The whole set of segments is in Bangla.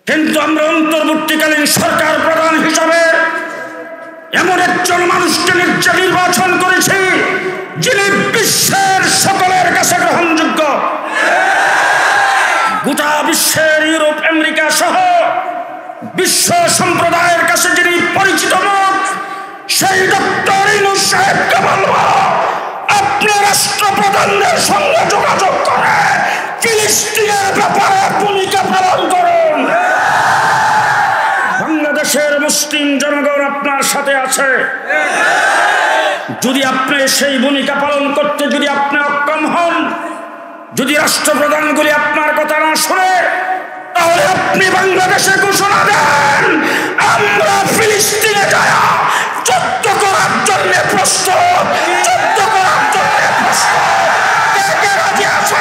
কিন্তু আমরা অন্তর্বর্তীকালীন সরকার প্রধান হিসাবে এমন একজন মানুষকে নির্বাচন করেছি যিনি বিশ্বের সকলের কাছে গ্রহণযোগ্য। গোটা বিশ্বের ইউরোপ আমেরিকা সহ বিশ্ব সম্প্রদায়ের কাছে যিনি পরিচিত মুখ, সেই ডক্টর ইউনূস সাহেবকে বলবো, আপনি রাষ্ট্রপ্রধানদের সঙ্গে যোগাযোগ করে ফিলিস্তিনের ব্যাপারে ভূমিকা পালন করুন। বাংলাদেশের মুসলিম জনগণ আপনার সাথে আছে। যদি আপনি সেই ভূমিকা পালন করতে যদি আপনি অক্ষম হন, যদি রাষ্ট্রপ্রধানগুলি আপনার কথা না শুনে, তাহলে আপনি বাংলাদেশে ঘোষণা দেন আমরা ফিলিস্তিনে যায়া যুদ্ধ করার জন্য প্রস্তুত, যুদ্ধ করার জন্য প্রস্তুত। কে রাজি আছে?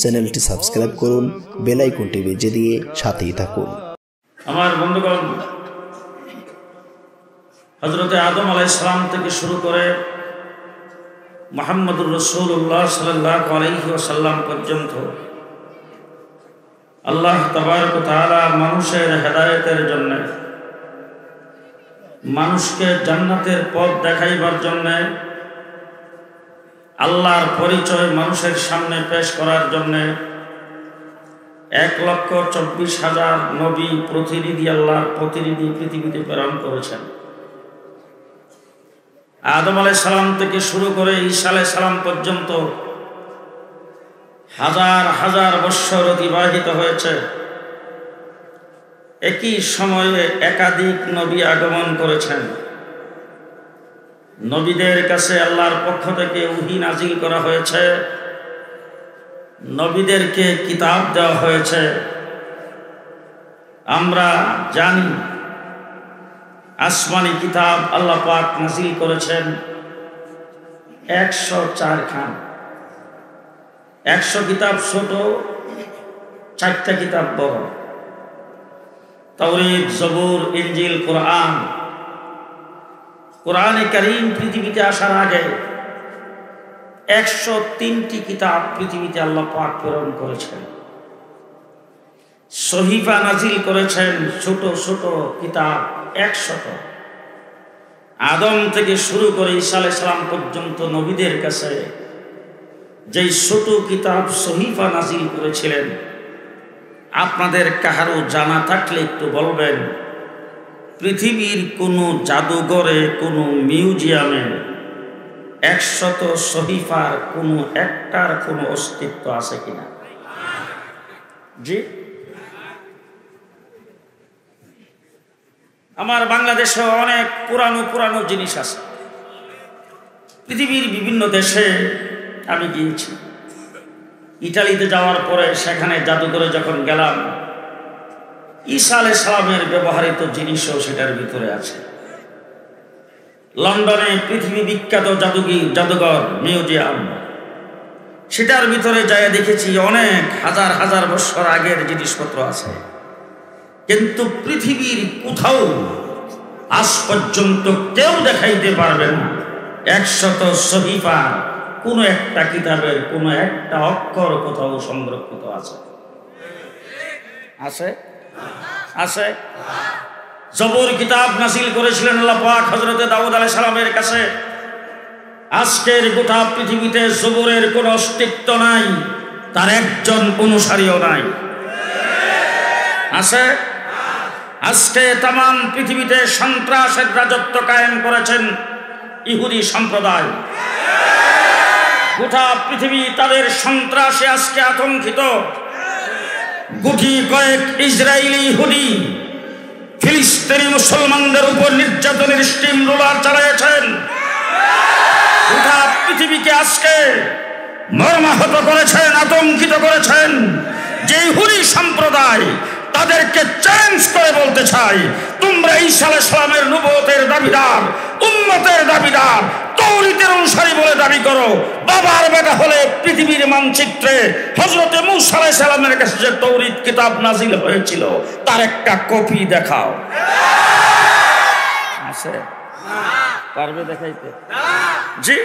চ্যানেলটি সাবস্ক্রাইব করুন, বেল আইকনটি বেজে দিয়ে সাথেই থাকুন। আমার বন্ধুগণ, হযরতে আদম আলাইহিস সালাম থেকে শুরু করে মুহাম্মদুর রাসূলুল্লাহ সাল্লাল্লাহু আলাইহি ওয়াসাল্লাম পর্যন্ত আল্লাহ তাবারক ওয়া তাআলা মানুষের হেদায়েতের জন্য, মানুষকে জান্নাতের পথ দেখাইবার জন্য, আল্লাহর পরিচয় মানুষের সামনে পেশ করার জন্য 1,24,000 নবী প্রতিনিধি, আল্লাহর প্রতিনিধি পৃথিবীতে প্রেরণ করেছেন। আদম আলাইহিস সালাম থেকে শুরু করে ঈসা আলাইহিস সালাম পর্যন্ত হাজার হাজার বৎসর অতিবাহিত হয়েছে। একই সময়ে একাধিক নবী আগমন করেছেন। নবীদের কাছে আল্লাহর পক্ষ থেকে ওহী নাজিল করা হয়েছে, নবীদেরকে কিতাব দেওয়া হয়েছে। আমরা জানি আসমানি কিতাব আল্লাহ পাক নাজিল করেছেন 104 খান। 100 কিতাব ছোট, 4টা কিতাব বড়। তাওরীত, জবুর, ইনজিল, কোরআন। কোরআনে কারীম পৃথিবীতে আসার আগে 103টি কিতাব পৃথিবীতে আল্লাহ পাক প্রেরণ করেছেন। সহিফা নাজিল করেছেন ছোট ছোট কিতাব 100। আদম থেকে শুরু করে ঈসা আলাইহিস সালাম পর্যন্ত নবীদের কাছে যেই ছোট কিতাব সহিফা নাজিল করেছিলেন, আপনাদের কাহারও জানা থাকলে একটু বলবেন। পৃথিবীর কোনো জাদুঘরে, কোনো মিউজিয়ামে 100 সহিফার কোনো একটার কোনো অস্তিত্ব আছে কিনা? জি, আমার বাংলাদেশে অনেক পুরানো পুরানো জিনিস আছে। পৃথিবীর বিভিন্ন দেশে আমি গিয়েছি। ইটালিতে যাওয়ার পরে সেখানে জাদুঘরে যখন গেলাম, ঈসা আলাইহিস সালামের ব্যবহৃত জিনিসও সেটার ভিতরে আছে। লন্ডনে পৃথিবী বিখ্যাত জাদুঘর মিউজিয়াম, সেটার ভিতরে যাই দেখেছি অনেক হাজার হাজার বছর আগের জিনিসপত্র আছে। কিন্তু পৃথিবীর কোথাও আজ পর্যন্ত কেউ দেখাইতে পারবে না 100 সহিফা কোনো একটা কিতাবের কোনো একটা অক্ষর কোথাও সংরক্ষিত আছে। আছে আছে জবুর কিতাব নাজিল করেছিলেন আল্লাহ পাক হযরতে দাউদ আলাইহিস সালামের কাছে। আজকের গোটা পৃথিবীতে জবুরের কোনো অস্তিত্ব নাই, তার একজন অনুসারীও নাই। আছে? আজকে তামাম পৃথিবীতে সন্ত্রাসের রাজত্ব কায়েম করেছেন ইহুদি সম্প্রদায়। গোটা পৃথিবী তাদের সন্ত্রাসে আজকে আতঙ্কিত। গুটি কয়েক ইসরায়েলি ইহুদি ফিলিস্তিনি মুসলমানদের উপর নির্যাতনের স্টিম রোলার চালাইছেন। গোটা পৃথিবীকে আজকে মর্মাহত করেছেন, আতঙ্কিত করেছেন। যে ইহুদি সম্প্রদায়, তাদেরকে চ্যালেঞ্জ করে বলতে চাই, তোমরা ঈসা আলাইহিস সালামের নবুয়তের দাবিদার, উম্মতের দাবিদার, তৌরাতের অনুসারী বলে দাবি করো, বাবার বেটা হলে পৃথিবীর মানচিত্রে হযরত মূসা আলাইহিস সালামের কাছে যে তৌরাত কিতাব নাজিল হয়েছিল তার একটা কপি দেখাও। আছে? পারবে দেখাইতে? জি,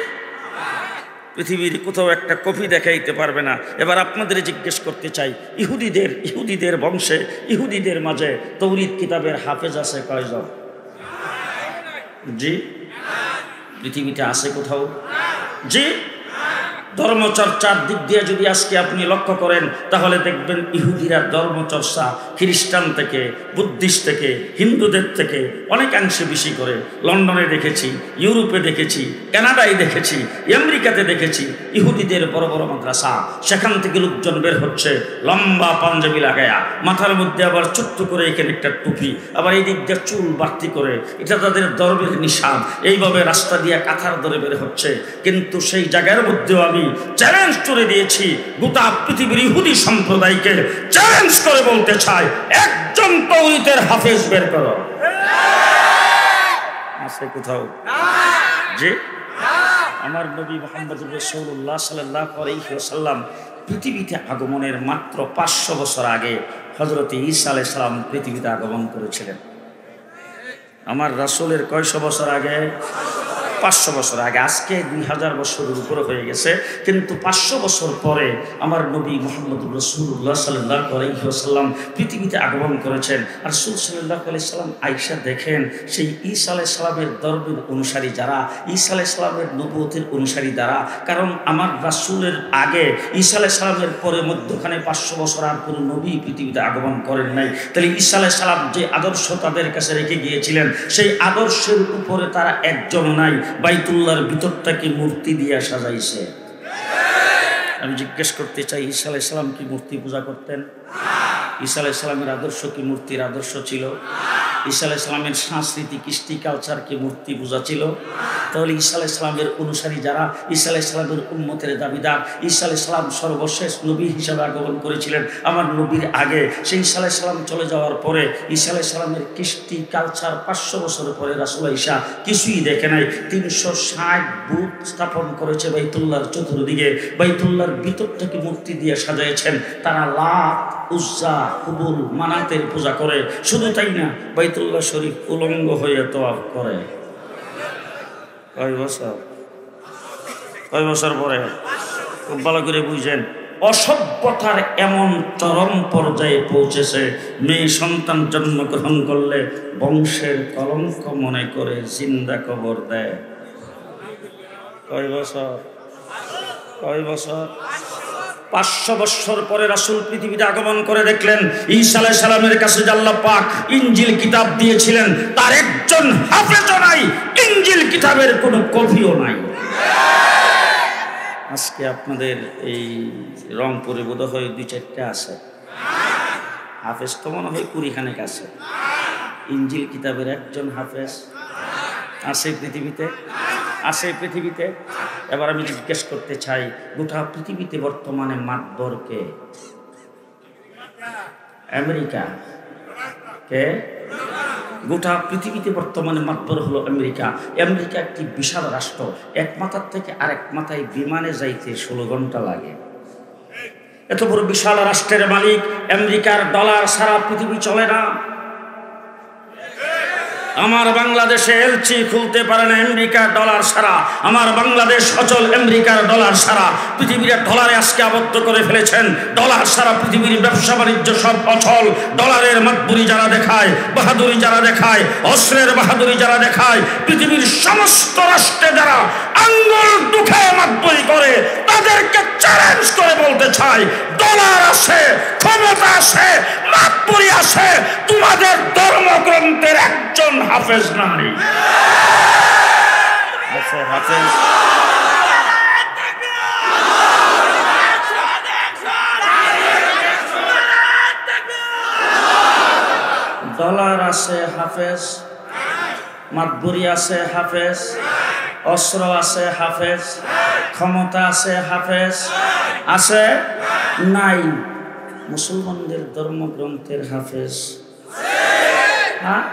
পৃথিবীর কোথাও একটা কপি দেখাইতে পারবে না। এবার আপনাদের জিজ্ঞেস করতে চাই, ইহুদিদের বংশে, ইহুদিদের মাঝে তৌরাত কিতাবের হাফেজ আছে কয়জন? জি, পৃথিবীতে আছে কোথাও? জি, ধর্মচর্চার দিক দিয়ে যদি আজকে আপনি লক্ষ্য করেন তাহলে দেখবেন ইহুদিরা ধর্মচর্চা খ্রিস্টান থেকে, বুদ্ধিস্ট থেকে, হিন্দুদের থেকে অনেকাংশে বেশি করে। লন্ডনে দেখেছি, ইউরোপে দেখেছি, কানাডায় দেখেছি, আমেরিকাতে দেখেছি ইহুদিদের বড় বড় মাদ্রাসা। সেখান থেকে লোকজন বের হচ্ছে লম্বা পাঞ্জাবি লাগায়া, মাথার মধ্যে আবার ছোট্ট করে এখানে একটা টুপি, আবার এই দিক দিয়ে চুল বাড়তি করে, এটা তাদের ধর্মের নিশান। এইভাবে রাস্তা দিয়ে কাঁথার ধরে বের হচ্ছে। কিন্তু সেই জায়গার মধ্যেও আমি চ্যালেঞ্জ করে দিয়েছি, গোটা পৃথিবীর ইহুদি সম্প্রদায়কে চ্যালেঞ্জ করে বলতে চাই, একজন তৌরাতের হাফেজ বের করো। আছে কোথাও? জি, আমার নবী মুহাম্মদুর রাসূলুল্লাহ সাল্লাল্লাহু আলাইহি ওয়াসাল্লাম পৃথিবীতে আগমনের মাত্র 500 বছর আগে হযরত ঈসা আলাইহিস সালাম পৃথিবীতে আগমন করেছিলেন। আমার রাসূলের কয়শো বছর আগে? 500 বছর আগে। আজকে 2000 বছরের উপরে হয়ে গেছে, কিন্তু 500 বছর পরে আমার নবী মুহাম্মদুর রাসূলুল্লাহ সাল্লাল্লাহু আলাইহি ওয়াসাল্লাম পৃথিবীতে আগমন করেছেন। আর রাসূল সাল্লাল্লাহু আলাইহি সাল্লাম আয়েশা দেখেন, সেই ঈসা আলাইহিস সালামের ধর্মের অনুসারী যারা, ঈসা আলাইহিস সালামের নবুয়তের অনুসারী যারা, কারণ আমার রাসূলের আগে ঈসা আলাইহিস সালামের পরে মধ্যখানে 500 বছর আর কোনো নবী পৃথিবীতে আগমন করেন নাই। তাহলে ঈসা আলাইহিস সালাম যে আদর্শ তাদের কাছে রেখে গিয়েছিলেন, সেই আদর্শের উপরে তারা একজনও নাই। বাইতুল্লাহর ভিতরটাকে মূর্তি দিয়ে সাজাইছে। আমি জিজ্ঞেস করতে চাই, ঈসা আলাইহিস সালাম কি মূর্তি পূজা করতেন? ঈসা আলাইহিস সালামের আদর্শ কি মূর্তির আদর্শ ছিল? ঈসা আলাইহিস সালামের সংস্কৃতি, কৃষ্টি, কালচার কি মূর্তি পূজা ছিল? তাহলে ঈসা আলাইহিস সালামের অনুসারী যারা, ঈসা আলাইহিস সালামের উম্মতের দাবিদার, ঈসা আলাইহিস সালাম সর্বশেষ নবী হিসাবে আগমন করেছিলেন আমার নবীর আগে। সেই ঈসা আলাইহিস সালাম চলে যাওয়ার পরে ঈসা আলাইহিস সালামের কৃষ্টি, কালচার 500 বছর পরে রাসূল ঈসা কিছুই দেখে নাই। 360 বুত স্থাপন করেছে বাইতুল্লাহর চতুর্দিকে, বাইতুল্লাহর ভিতরটাকে মূর্তি দিয়ে সাজাইছেন। তারা লাত, উজ্জা, হুবুল, মানাতের পূজা করে। শুধু তাই না, বাইতুল্লাহ শরীফ উলঙ্গ হয়ে তওয়াফ করে। কয় বছর পরে? খুব ভালো করে বুঝেন, অসভ্যতার এমন চরম পর্যায়ে পৌঁছেছে, মেয়ে সন্তান জন্মগ্রহণ করলে বংশের কলঙ্ক মনে করে জিন্দা কবর দেয়। কয় বছর? 500 বছর পরে রাসূল পৃথিবীতে আগমন করে দেখলেন ঈসা আলাইহিস সালামের কাছে যে আল্লাহ পাক ইনজিল কিতাব দিয়েছিলেন তার একজন হাফেজও নাই, ইনজিল কিতাবের কোনো কপিও নাই। আজকে আপনাদের এই রংপুরে বোধহয় 2-4টা আছে হাফেজ, তো মনে হয় 20 খানেক আছে। ইনজিল কিতাবের একজন হাফেজ আছে পৃথিবীতে? আছে পৃথিবীতে? এবার আমি জিজ্ঞেস করতে চাই, গোটা পৃথিবীতে বর্তমানে মাতবর কে? আমেরিকা। কে? গোটা পৃথিবীতে বর্তমানে মাতবর হলো আমেরিকা। আমেরিকা একটি বিশাল রাষ্ট্র, এক মাথার থেকে আরেক মাথায় বিমানে যাইতে 16 ঘন্টা লাগে। এত বড় বিশাল রাষ্ট্রের মালিক আমেরিকার ডলার সারা পৃথিবী চলে না। আমার বাংলাদেশে এলচি খুলতে পারে না আমেরিকার ডলার ছাড়া। আমার বাংলাদেশ অচল আমেরিকার ডলার ছাড়া। পৃথিবীর ডলারে আজকে আবদ্ধ করে ফেলেছেন। ডলার ছাড়া পৃথিবীর ব্যবসা বাণিজ্য সব অচল। ডলারের মাতবুরি যারা দেখায়, বাহাদুরি যারা দেখায়, অস্ত্রের বাহাদুরি যারা দেখায়, পৃথিবীর সমস্ত রাষ্ট্রে যারা আঙ্গুল দুখে মাতবুরি করে তাদেরকে চ্যালেঞ্জ করে বলতে চাই, ডলার আছে, ক্ষমতা আছে, মাতবুরি আছে, তোমাদের ধর্মগ্রন্থের একজন হাফেজ নাই। আছে হাফেজ? ডলার আছে হাফেজ, মাতবুরি আছে হাফেজ, অস্ত্র আছে হাফেজ, ক্ষমতা আছে হাফেজ, আছে নাই মুসলমানদের ধর্মগ্রন্থের হাফেজ? হ্যাঁ,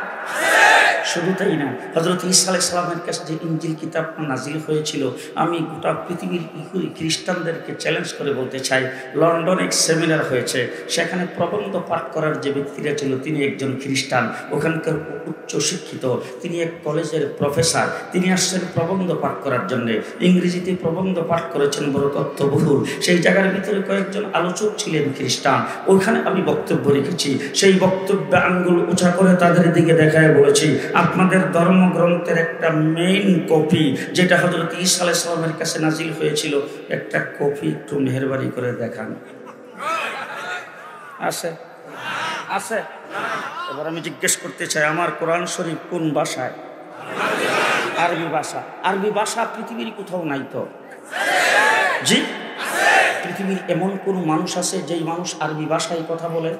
শুধু তাই না, হযরত ঈসা আলাইহিস সালামের কাছে যে ইনজিল কিতাব নাজিল হয়েছিল, আমি গোটা পৃথিবীর ইহুদি খ্রিস্টানদেরকে চ্যালেঞ্জ করে বলতে চাই, লন্ডনে এক সেমিনার হয়েছে, সেখানে প্রবন্ধ পাঠ করার যে ব্যক্তিরা ছিল তিনি একজন খ্রিস্টান, ওখানকার উচ্চ শিক্ষিত, তিনি এক কলেজের প্রফেসর, তিনি আসছেন প্রবন্ধ পাঠ করার জন্যে, ইংরেজিতে প্রবন্ধ পাঠ করেছেন বড় তথ্যবহুল। সেই জায়গার ভিতরে কয়েকজন আলোচক ছিলেন খ্রিস্টান, ওইখানে আমি বক্তব্য রেখেছি, সেই বক্তব্যে আঙ্গুল উঁচা করে তাদের দিকে দেখায় বলেছি, আপনাদের ধর্মগ্রন্থের একটা মেইন কপি যেটা হযরত ঈসা আলাইহিস সালামের কাছে নাজিল হয়েছিল, একটা কপি একটু মেহেরবানি করে দেখান। আছে আছে। এবার আমি জিজ্ঞেস করতে চাই, আমার কোরআন শরীফ কোন ভাষায়? আরবি ভাষা। আরবি ভাষা পৃথিবীর কোথাও নাই তো? জি, পৃথিবীর এমন কোন মানুষ আছে যেই মানুষ আরবি ভাষায় কথা বলে?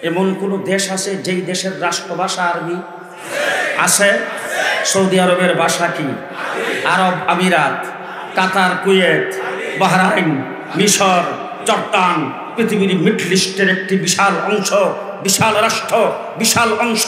এমন কোন দেশ আছে যেই দেশের রাষ্ট্রভাষা আরবি? আছে। সৌদি আরবের ভাষা কি? আরব আমিরাত, কাতার, কুয়েত, বাহরাইন, মিশর, জর্দান, পৃথিবীর মিডল ইস্টের একটি বিশাল অংশ, বিশাল রাষ্ট্র, বিশাল অংশ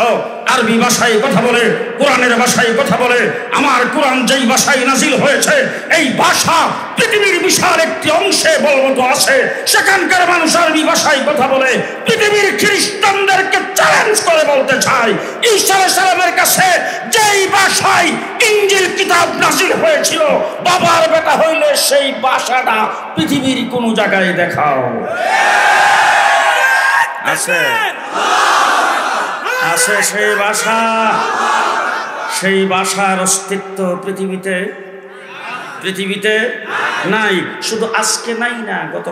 আরবি ভাষায় কথা বলে, কোরআনের ভাষায় কথা বলে। আমার কোরআন যেই ভাষায় নাজিল হয়েছে, এই ভাষা পৃথিবীর বিশাল একটি অংশে বলবৎ আছে, সেখানকার মানুষ আরবি ভাষায় কথা বলে। পৃথিবীর খ্রিস্টানদেরকে চ্যালেঞ্জ করে বলতে চাই, ঈসা আলাইহিস সালামের কাছে যেই ভাষায় ইনজিল কিতাব নাজিল হয়েছিল, বাবার বেটা হইলে সেই ভাষাটা পৃথিবীর কোন জায়গায় দেখাও। আছে আছে সেই ভাষা, সেই ভাষার অস্তিত্ব পৃথিবীতে নাই। শুধু আজকে নাই না, গত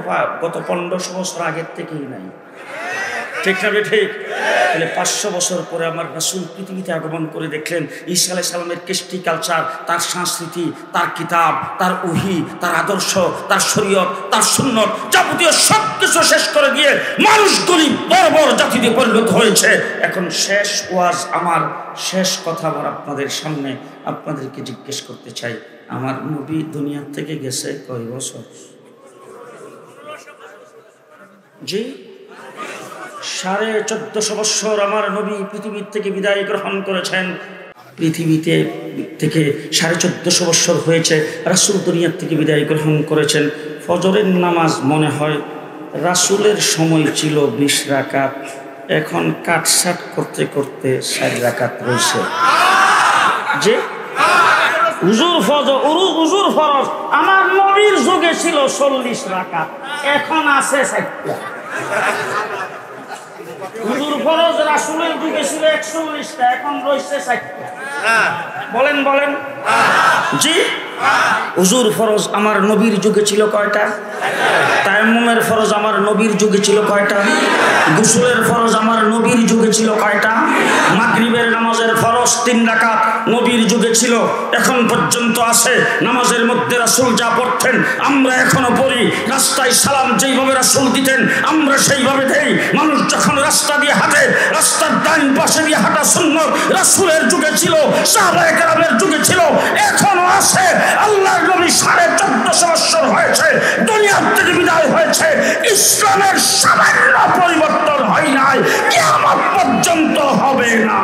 1500 বছর আগের থেকেই নাই। ঠিক না? ঠিক। তাহলে 500 বছর পরে আমার রাসূল পৃথিবীতে আগমন করে দেখলেন ঈসা আলাইহিস সালামের কৃষ্টি কালচার, তার সংস্কৃতি, তার কিতাব, তার ওহী, তার আদর্শ, তার শরীয়ত, তার সুন্নত, যাবতীয় সবকিছু শেষ করে দিয়ে মানুষগুলি বর্বর জাতিতে পরিণত হয়েছে। এখন শেষ ওয়াজ, আমার শেষ কথা আমার আপনাদের সামনে আপনাদেরকে জিজ্ঞেস করতে চাই, আমার নবী দুনিয়া থেকে গেছে কয় বছর? জি, 1450 বছর আমার নবী পৃথিবীর থেকে বিদায় গ্রহণ করেছেন। পৃথিবীতে থেকে 1450 বছর হয়েছে রাসূল দুনিয়ার থেকে বিদায় গ্রহণ করেছেন। ফজরের নামাজ মনে হয় রাসূলের সময় ছিল 20 রাকাত, এখন কাটছাট করতে করতে 60 রাকাত রয়েছে। যে হুজুর ফরজ আমার নবীর যুগে ছিল 40 রাকাত, এখন আছে 60টা। হুজুর ফরজ রাসূলের যুগে ছিল 41টা, এখন রয়েছে 60টা। বলেন বলেন। জি, হুজুর ফরজ আমার নবীর যুগে ছিল কয়টা? তায়াম্মুমের ফরজ আমার নবীর যুগে ছিল কয়টা? গোসলের ফরজ আমার নবীর যুগে ছিল কয়টা? মাগরিবের নামাজের ফরজ 3 রাকাত নবীর যুগে ছিল, এখন পর্যন্ত আছে। নামাজের মধ্যে রাসূল যা পড়তেন আমরা এখনো পড়ি। রাস্তায় সালাম যেইভাবে রাসূল দিতেন আমরা সেইভাবে দেই। মানুষ যখন রাস্তা দিয়ে হাঁটে, রাস্তার ডান পাশে দিয়ে হাঁটা সুন্নত রাসূলের যুগে ছিল, সাহাবায়ে কেরামের যুগে ছিল, এখনো আছে। আল্লাহর নবী 1450 বছর হয়েছে দুনিয়া থেকে বিদায় হয়েছে, ইসলামের সামান্য পরিবর্তন হয় নাই, কিয়ামত পর্যন্ত হবে না।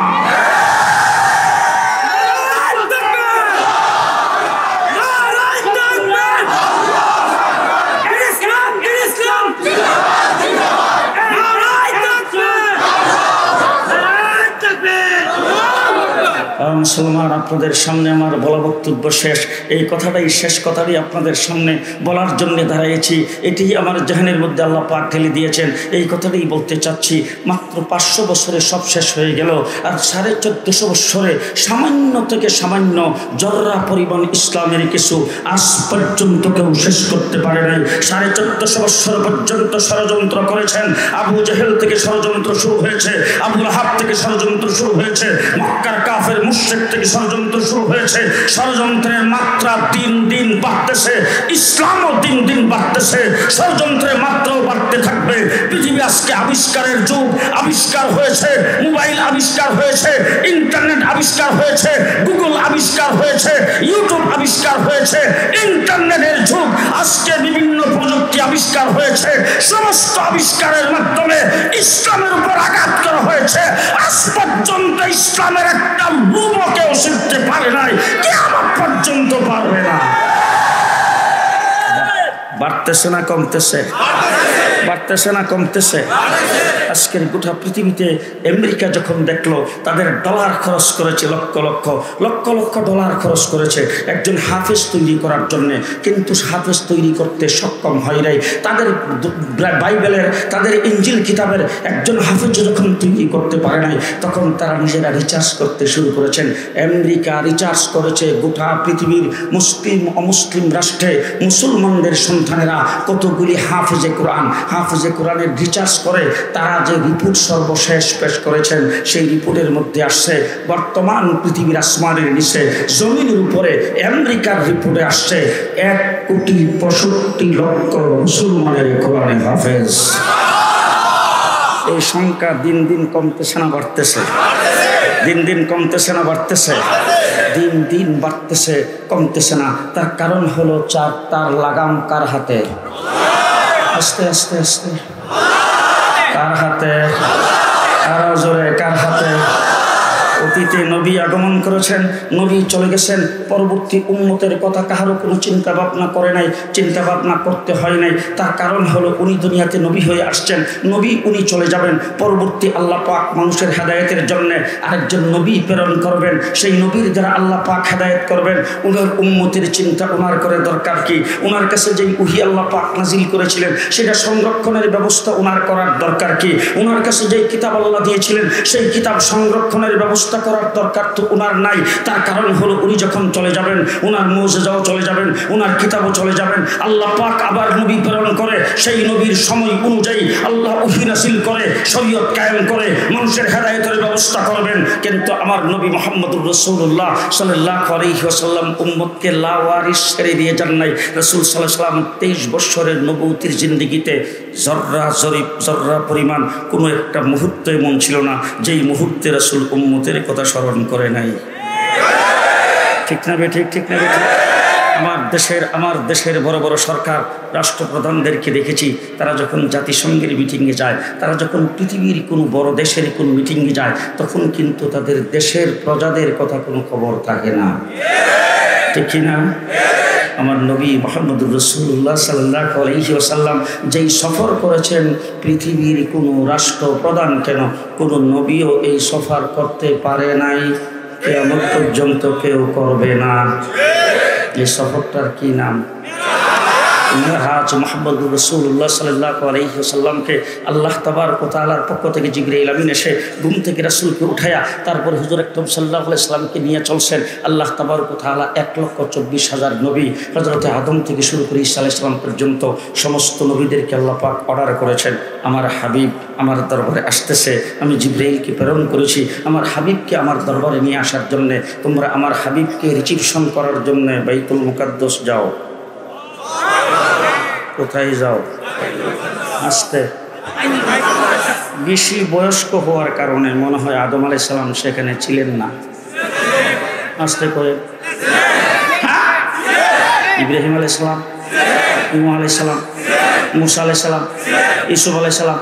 মুসলমান, আপনাদের সামনে আমার বলা বক্তব্য শেষ। এই কথাটাই শেষ কথাটাই আপনাদের সামনে বলার জন্য দাঁড়িয়েছি। এটি আমার জাহানের মধ্যে আল্লাহ পাক ঢেলে দিয়েছেন, এই কথাটাই বলতে চাচ্ছি। মাত্র 500 বছরে সব শেষ হয়ে গেল, আর 1450 বছরে সামান্য থেকে সামান্য জর্রা পরিমাণ ইসলামের কিছু আজ পর্যন্ত কেউ শেষ করতে পারে নাই। 1450 বছর পর্যন্ত ষড়যন্ত্র করেছেন। আবু জেহেল থেকে ষড়যন্ত্র শুরু হয়েছে, আবু লাহাব থেকে ষড়যন্ত্র শুরু হয়েছে, মক্কার কাফের মুশরিক থেকে ষড়যন্ত্র শুরু হয়েছে। ষড়যন্ত্রের মাত্রা দিন দিন বাড়তেছে, ইসলামও দিন দিন বাড়তেছে, ষড়যন্ত্রের মাত্রাও বাড়তে থাকবে। পৃথিবী আজকে আবিষ্কারের যুগ, আবিষ্কার হয়েছে, মোবাইল আবিষ্কার হয়েছে, ইন্টারনেট আবিষ্কার হয়েছে, গুগল আবিষ্কার হয়েছে, ইউটিউব আবিষ্কার হয়েছে, ইন্টারনেটের যুগ। আজকে বিভিন্ন প্রযুক্তি আবিষ্কার হয়েছে, সমস্ত আবিষ্কারের মাধ্যমে ইসলামের উপর আঘাত করা হয়েছে। আজ পর্যন্ত ইসলামের একটা রূপকেও শিখতে পারে নাই, কিয়ামত পর্যন্ত পারবে না। বাড়তেছে না কমতেছে? বাড়তেছে না কমতেছে? আজকের গোটা পৃথিবীতে আমেরিকা যখন দেখলো তাদের ডলার খরচ করেছে, লক্ষ লক্ষ লক্ষ লক্ষ ডলার খরচ করেছে একজন হাফেজ তৈরি করার জন্য, কিন্তু হাফেজ তৈরি করতে সক্ষম হয় নাই। তাদের বাইবেলের, তাদের ইঞ্জিল কিতাবের একজন হাফেজ যখন তৈরি করতে পারে নাই, তখন তারা নিজেরা রিচার্জ করতে শুরু করেছেন। আমেরিকা রিচার্জ করেছে গোটা পৃথিবীর মুসলিম অমুসলিম রাষ্ট্রে মুসলমানদের সন্তানেরা কতগুলি হাফেজে কোরআনের রিচার্জ করে তারা যে রিপোর্ট সর্বশেষ পেশ করেছেন, সেই রিপোর্টের মধ্যে আসছে বর্তমান পৃথিবীর আসমানের নিচে জমিনের উপরে আমেরিকার রিপোর্টে আসছে 1,65,00,000 মুসলমানের কোরআনের হাফেজ। এই সংখ্যা দিন দিন কমতেছে না বাড়তেছে? দিন দিন কমতেছে না বাড়তেছে? দিন দিন বাড়তেছে, কমতেছে না। তার কারণ হলো তার লাগাম কার হাতে? আস্তে আস্তে আস্তে কার হাতে? আরো জোরে কার হাতে? অতীতে নবী আগমন করেছেন, নবী চলে গেছেন, পরবর্তী উম্মতের কথা কাহারও কোনো চিন্তা ভাবনা করে নাই, চিন্তা ভাবনা করতে হয় নাই। তার কারণ হলো উনি দুনিয়াতে নবী হয়ে আসছেন, নবী উনি চলে যাবেন, পরবর্তী আল্লাহ পাক মানুষের হেদায়েতের জন্য আরেকজন নবী প্রেরণ করবেন। সেই নবীর দ্বারা আল্লাহ পাক হেদায়েত করবেন। উনার উম্মতের চিন্তা ওনার করে দরকার কি? ওনার কাছে যেই ওহী আল্লাহ পাক নাজিল করেছিলেন সেটা সংরক্ষণের ব্যবস্থা ওনার করার দরকার কি? ওনার কাছে যেই কিতাব আল্লাহ দিয়েছিলেন সেই কিতাব সংরক্ষণের ব্যবস্থা করার দরকার তো ওনার নাই। তার কারণ হলো উনি যখন চলে যাবেন ওনার মুজিজাও চলে যাবেন, ওনার কিতাবও চলে যাবেন। আল্লাহ পাক আবার নবী প্রেরণ করে, সেই নবীর সময় অনুযায়ী আল্লাহ ওহী নাযিল করে, শরীয়ত কায়েম করে, মানুষের হেদায়েতের ব্যবস্থা করবেন। কিন্তু আমার নবী মুহাম্মদুর রাসূলুল্লাহ সাল্লাল্লাহু আলাইহি ওয়াসাল্লাম উম্মতকে লাওয়ারিস ছেড়ে দিয়ে যান নাই। রাসূল সাল্লাল্লাহু আলাইহি ওয়াসাল্লাম 23 বছরের নবুয়তির জিন্দেগিতে জর্রা পরিমাণ কোনো একটা মুহূর্ত এমন ছিল না যেই মুহূর্তে রাসূল উম্মতের কথা স্মরণ করে নাই। ঠিক না বে ঠিক? ঠিক না বে ঠিক? আমার দেশের বড় বড় সরকার রাষ্ট্রপ্রধানদেরকে দেখেছি, তারা যখন জাতিসংঘের মিটিংয়ে যায়, তারা যখন পৃথিবীর কোনো বড় দেশের কোনো মিটিংয়ে যায়, তখন কিন্তু তাদের দেশের প্রজাদের কথা কোনো খবর থাকে না। ঠিক না? আমার নবী মুহাম্মদুর রাসূলুল্লাহ সাল্লাল্লাহু আলাইহি ওয়াসাল্লাম যেই সফর করেছেন, পৃথিবীর কোনো রাষ্ট্রপ্রধান কেন কোনো নবীও এই সফর করতে পারে নাই, কিয়ামত পর্যন্ত কেউ করবে না। এই সফরটার কি নাম? মেরাজ। মুহাম্মদুর রাসূলুল্লাহ সাল্লাল্লাহু আলাইহি ওয়াসাল্লামকে আল্লাহ তাবারক ওয়া তাআলার পক্ষ থেকে জিবরাইল আমিন এসে ঘুম থেকে রাসূলকে উঠায়া তারপর হুজুর আকরাম সাল্লাল্লাহু আলাইহি ওয়াসাল্লামকে নিয়ে চলছেন। আল্লাহ তাবারক ওয়া তাআলা 1,24,000 নবী, হযরতে আদম থেকে শুরু করে ঈসা আলাইহিস সালাম পর্যন্ত সমস্ত নবীদেরকে আল্লাহ পাক অর্ডার করেছেন, আমার হাবিব আমার দরবারে আসতেছে, আমি জিবরাইলকে প্রেরণ করেছি আমার হাবিবকে আমার দরবারে নিয়ে আসার জন্য। তোমরা আমার হাবিবকে রিসিপশন করার জন্য বাইতুল মুকাদ্দাস যাও। কোথায় যাও? আসতে। বেশি বয়স্ক হওয়ার কারণে মনে হয় আদম আলাইহিস সালাম সেখানে ছিলেন না। আসতে করে ইব্রাহিম আলাইহিস সালাম, নূহ আলাইহিস সালাম, মুসা আলাইহিস সালাম, ইউসুফ আলাইহিস সালাম,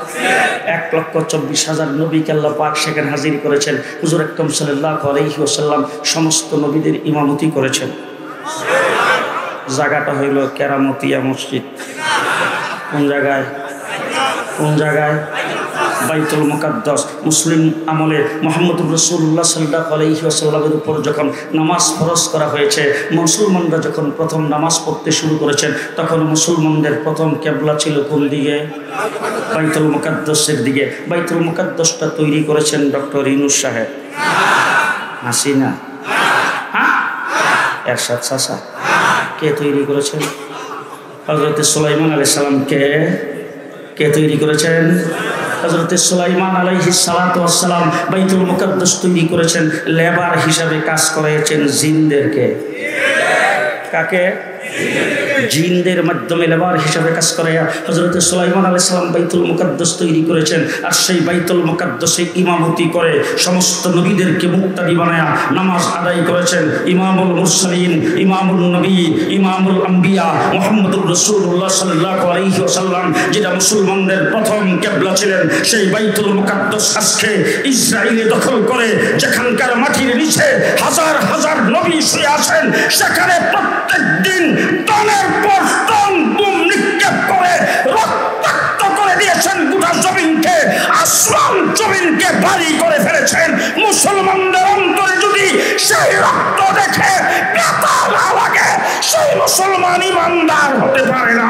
1,24,000 নবীকে আল্লাহ পাক সেখানে হাজির করেছেন। হুজুর আকরাম সাল্লাল্লাহু আলাইহি ওয়াসাল্লাম সমস্ত নবীদের ইমামতি করেছেন। জায়গাটা হইল কেরামতিয়া মসজিদ। কোন জায়গায়? কোন জায়গায়? বাইতুল মুকাদ্দাস। মুসলিম আমলে মুহাম্মদুর রাসূলুল্লাহ সাল্লাল্লাহু আলাইহি ওয়াসাল্লামের উপর যখন নামাজ ফরজ করা হয়েছে, মুসলমানরা যখন প্রথম নামাজ পড়তে শুরু করেছেন, তখন মুসলমানদের প্রথম কিবলা ছিল কোন দিকে? বাইতুল মুকাদ্দাসের দিকে। বাইতুল মুকাদ্দাসটা তৈরি করেছেন ডক্টর ইউনূস সাহেব। হাসিনা? হ্যাঁ, এরশাদ চাচা। কে তৈরি করেছেন? হযরত সুলাইমান আলাইহিস সালামকে কে তৈরি করেছেন? হযরত সুলাইমান আলাইহিস সালাতু ওয়াস সালাম বাইতুল মুকাদ্দাস তৈরি করেছেন, লেবার হিসাবে কাজ করেছেন জিনদেরকে। কাকে? জিনদের মাধ্যমে লেবার হিসাবে কাজ করে। হযরত সুলাইমান আলাইহিস সালাম বাইতুল মুকাদ্দাস তৈরি করেছেন, আর সেই বাইতুল মুকাদ্দাসে ইমামতি করে সমস্ত নবীদেরকে মুক্তাদি বানায়া নামাজ আদায় করেছেন। ইমামুল মুরসালিন, ইমামুল নবী, ইমামুল আম্বিয়া মুহাম্মদুর রাসূলুল্লাহ সাল্লাল্লাহু আলাইহি ওয়াসাল্লাম, যেটা মুসলমানদের প্রথম কিবলা ছিলেন, সেই বাইতুল মুকাদ্দাস আজকে ইসরায়েলে দখল করে যেখানকার মাটির নিচে হাজার হাজার নবী শুয়ে আছেন, সেখানে প্রত্যেক দিন টনের পর টন বুম নিক্ষেপ করে রক্তাক্ত করে দিয়েছেন গোটা জমিনকে, আসমান জমিনকে ভারী করে ফেলেছেন। মুসলমানদের অন্তরে যদি সেই রক্ত দেখে ব্যথা না লাগে, সেই মুসলমান ইমানদার হতে পারে না।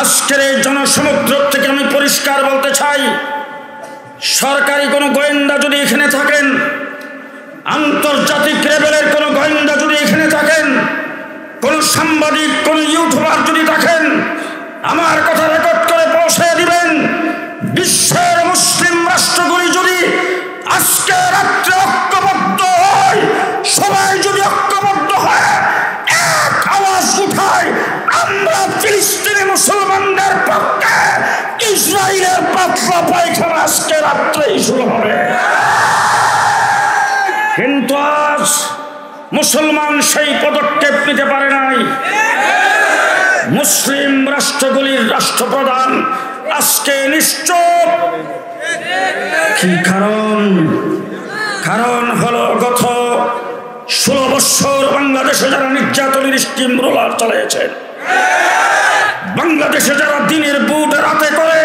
আজকের এই জনসমুদ্র থেকে আমি পরিষ্কার বলতে চাই, সরকারি কোনো গোয়েন্দা যদি এখানে থাকেন, আন্তর্জাতিক লেভেলের কোনো গোয়েন্দা যদি এখানে থাকেন, কোনো সাংবাদিক, কোনো ইউটিউবার যদি থাকেন, আমার কথা রেকর্ড করে পৌঁছে দিবেন। বিশ্বের মুসলিম রাষ্ট্রগুলি যদি আজকে রাত্রে ঐক্যবদ্ধ হয়, সবাই যদি ঐক্যবদ্ধ হয়, এক আওয়াজ উঠায়, আমরা ফিলিস্তিনি মুসলমানদের পক্ষে, ইসরায়েলের পাতলা পায়খানা আজকে রাত্রেই শুরু হবে। কিন্তু আজ মুসলমান সেই পদক্ষেপ নিতে পারে নাই। মুসলিম রাষ্ট্রগুলির রাষ্ট্রপ্রধান আজকে নিশ্চুপ। কি কারণ? কারণ হলো গত 16 বছর বাংলাদেশে যারা নির্যাতনের স্টিম রোলার চালিয়েছেন, বাংলাদেশে যারা দিনের বুট রাতে করে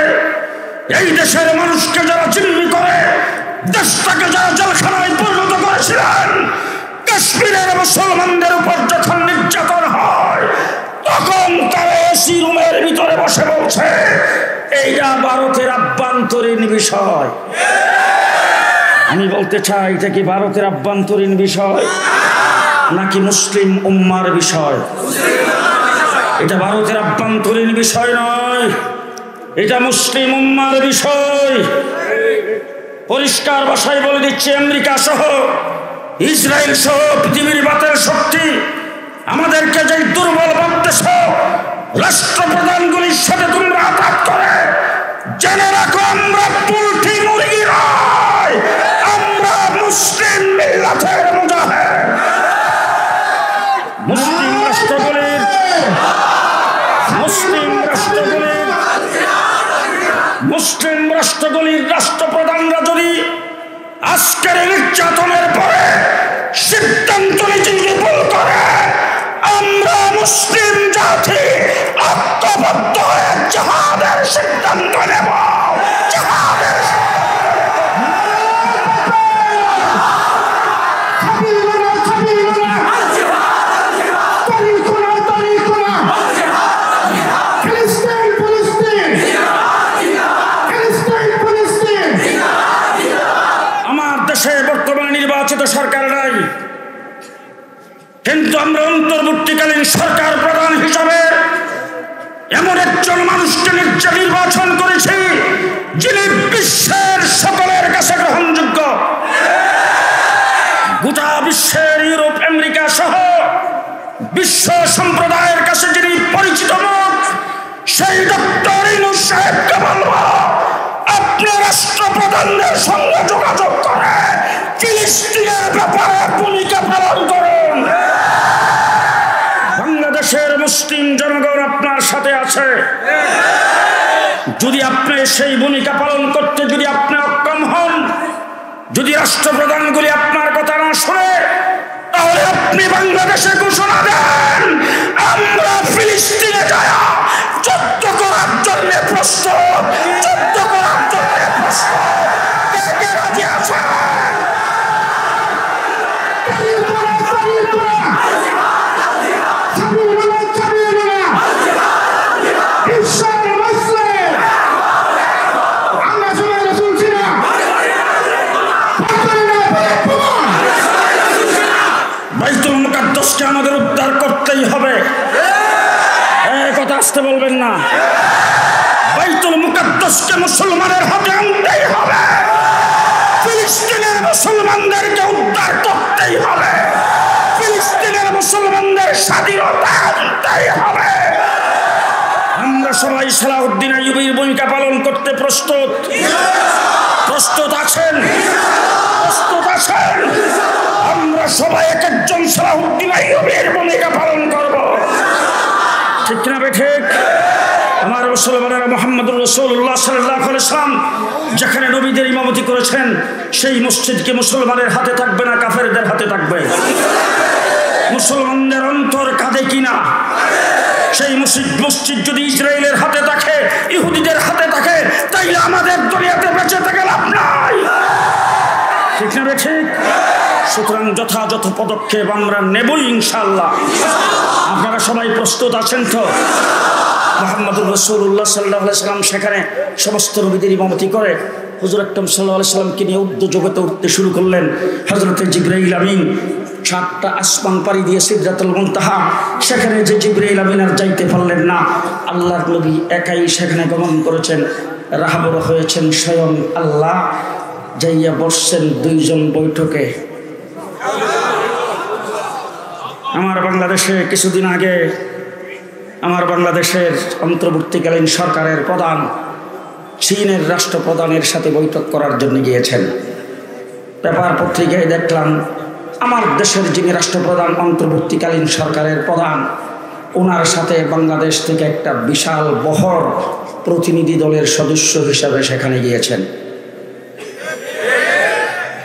এই দেশের মানুষকে যারা জিম্মি করে, দেশটাকে যারা জেলখানায় পরিণত করেছিলেন, কাশ্মীরের মুসলমানদের উপর যখন নির্যাতন হয়, তখন তারা এসি রুমের ভিতরে বসে বলছে এইটা ভারতের আভ্যন্তরীণ বিষয়। আমি বলতে চাই, এটা কি ভারতের আভ্যন্তরীণ বিষয় নাকি মুসলিম উম্মার বিষয়? এটা ভারতের আভ্যন্তরীণ বিষয় নয়, এটা মুসলিম উম্মার বিষয়। পরিষ্কার ভাষায় বলে দিচ্ছি, আমেরিকা সহ, ইসরায়েল সহ পৃথিবীর বাতের শক্তি আমাদেরকে যে দুর্বল ভাবতেছ, রাষ্ট্রপ্রধানগুলির সাথে তোমরা আঘাত করে জেনে রাখো, আমরা পোল্ট্রি মুরগি নয়, আমরা মুসলিম মিল্লাতের মুজাহিদ। মুসলিম রাষ্ট্রগুলির রাষ্ট্রপ্রধানরা যদি আজকের নির্যাতনের পরে সিদ্ধান্ত নিতে ভুল করে, আমরা মুসলিম জাতি ঐক্যবদ্ধ হয়ে জিহাদের সিদ্ধান্ত নেব। নির্বাচিত সরকার নাই, কিন্তু আমরা অন্তর্বর্তীকালীন সরকার প্রধান হিসাবে এমন একজন মানুষকে নির্বাচন করেছি যিনি বিশ্বের সকলের কাছে গ্রহণযোগ্য। গোটা বিশ্বের ইউরোপ, আমেরিকা সহ বিশ্ব সম্প্রদায়ের কাছে যিনি পরিচিত মুখ, সেই ডক্টর ইউনূস সাহেবকে বলবো, আপনি রাষ্ট্রপ্রধানদের সঙ্গে যোগাযোগ করে ফিলিস্তিনের ব্যাপারে ভূমিকা পালন করুন। বাংলাদেশের মুসলিম জনগণ আপনার সাথে আছে। যদি আপনি সেই ভূমিকা পালন করতে যদি আপনি অক্ষম হন, যদি রাষ্ট্রপ্রধানগুলি আপনার কথা না শুনে, তাহলে আপনি বাংলাদেশে ঘোষণা দেন, আমরা ফিলিস্তিনে যায় যুদ্ধ করার জন্য প্রস্তুত, যুদ্ধ করার জন্য প্রস্তুত। কে রাজি আছে? আমরা আসতে বলবেন না। বাইতুল মুকাদ্দাসকে মুসলমানের হাতে আনতেই হবে, ফিলিস্তিনের মুসলমানদেরকে উদ্ধার করতেই হবে, ফিলিস্তিনের মুসলমানদের স্বাধীনতা আনতেই হবে। আমরা সবাই সালাউদ্দিন আইয়ুবীর ভূমিকা পালন করতে প্রস্তুত। প্রস্তুত আছেন? প্রস্তুত আছেন? আমরা সবাই এক একজন সালাউদ্দিন আইয়ুবীর ভূমিকা পালন করব, ঠিক না ঠিক? আমার মুসলমানেরা, মুহাম্মদুর রাসূলুল্লাহ সাল্লাল্লাহু আলাইহি ওয়াসাল্লাম যেখানে নবীদের ইমামতি করেছেন সেই মসজিদকে মুসলমানের হাতে থাকবে না, কাফেরদের হাতে থাকবে। মুসলমানদের অন্তর কাঁদে কিনা? সেই মসজিদ যদি ইসরায়েলের হাতে থাকে, ইহুদিদের হাতে থাকে, তাইলে আমাদের দুনিয়াতে বেঁচে থেকে লাভ নাই, ঠিক না ঠিক? সুতরাং যথাযথ পদক্ষেপ আমরা নেবই ইনশাআল্লাহ। আপনারা সবাই প্রস্তুত আছেন তো? মুহাম্মদুর রাসূলুল্লাহ সাল্লাল্লাহু আলাইহি ওয়াসাল্লাম সেখানে সমস্ত নবীদের ইমামতি করে হুজুর আকরাম সাল্লাল্লাহু আলাইহি ওয়াসাল্লামকে নিয়ে উর্দু জগতে উঠতে শুরু করলেন। হযরতে জিবরাইল আমিন 7টা আসমান পাড়ি দিয়ে সিদরাতুল মুনতাহা, সেখানে যে জিবরাইল আমিন আর যাইতে পারলেন না, আল্লাহর নবী একাই সেখানে গমন করেছেন। রাহাবর হয়েছেন স্বয়ং আল্লাহ, যাইয়া বসছেন 2 জন বৈঠকে। আমার বাংলাদেশে কিছুদিন আগে আমার বাংলাদেশের অন্তর্বর্তীকালীন সরকারের প্রধান চীনের রাষ্ট্রপ্রধানের সাথে বৈঠক করার জন্য গিয়েছেন। পেপার পত্রিকায় দেখলাম আমার দেশের যিনি রাষ্ট্রপ্রধান, অন্তর্বর্তীকালীন সরকারের প্রধান, ওনার সাথে বাংলাদেশ থেকে একটা বিশাল বহর প্রতিনিধি দলের সদস্য হিসাবে সেখানে গিয়েছেন,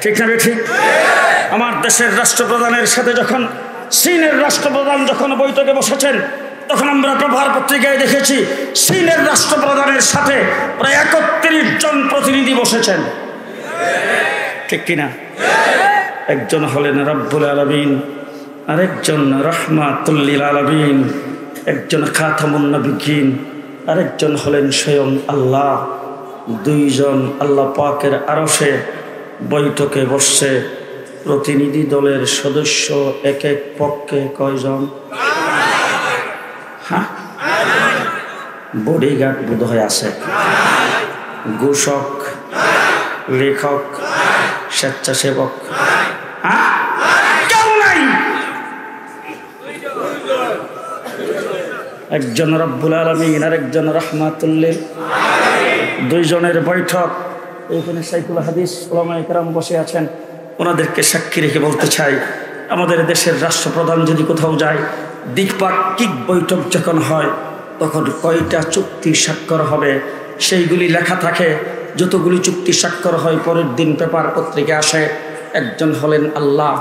ঠিক না ঠিক? আমার দেশের রাষ্ট্রপ্রধানের সাথে যখন চীনের রাষ্ট্রপ্রধান যখন বৈঠকে বসেছেন, তখন আমরা পেপার পত্রিকায় দেখেছি চীনের রাষ্ট্রপ্রধানের সাথে প্রায় 31 জন প্রতিনিধি বসেছেন, ঠিক কিনা? একজন হলেন রব্বুল আলামিন, আরেকজন রাহমাতুল লিল আলামিন, একজন খাতামুন নবিয়্যিন, আরেকজন হলেন স্বয়ং আল্লাহ। 2 জন আল্লাহ পাকের আরশে বৈঠকে বসছে। প্রতিনিধি দলের সদস্য এক এক পক্ষে কয়জন? হ্যাঁ, বডিগার্ড বোধহয় আছে, ঘোষক, লেখক, স্বেচ্ছাসেবক, কেউ নাই। একজন রব্বুল আলামিন আর একজন রাহমাতুল লিল। 2 জনের বৈঠক। এইখানে শাইখুল হাদিস উলামায়ে কেরাম বসে আছেন, ওনাদেরকে সাক্ষী রেখে বলতে চাই, আমাদের দেশের রাষ্ট্রপ্রধান যদি কোথাও যায়, দ্বিপাক্ষিক বৈঠক যখন হয় তখন কয়টা চুক্তি স্বাক্ষর হবে সেইগুলি লেখা থাকে। যতগুলি চুক্তি স্বাক্ষর হয় পরের দিন পেপার পত্রিকা আসে। একজন হলেন আল্লাহ,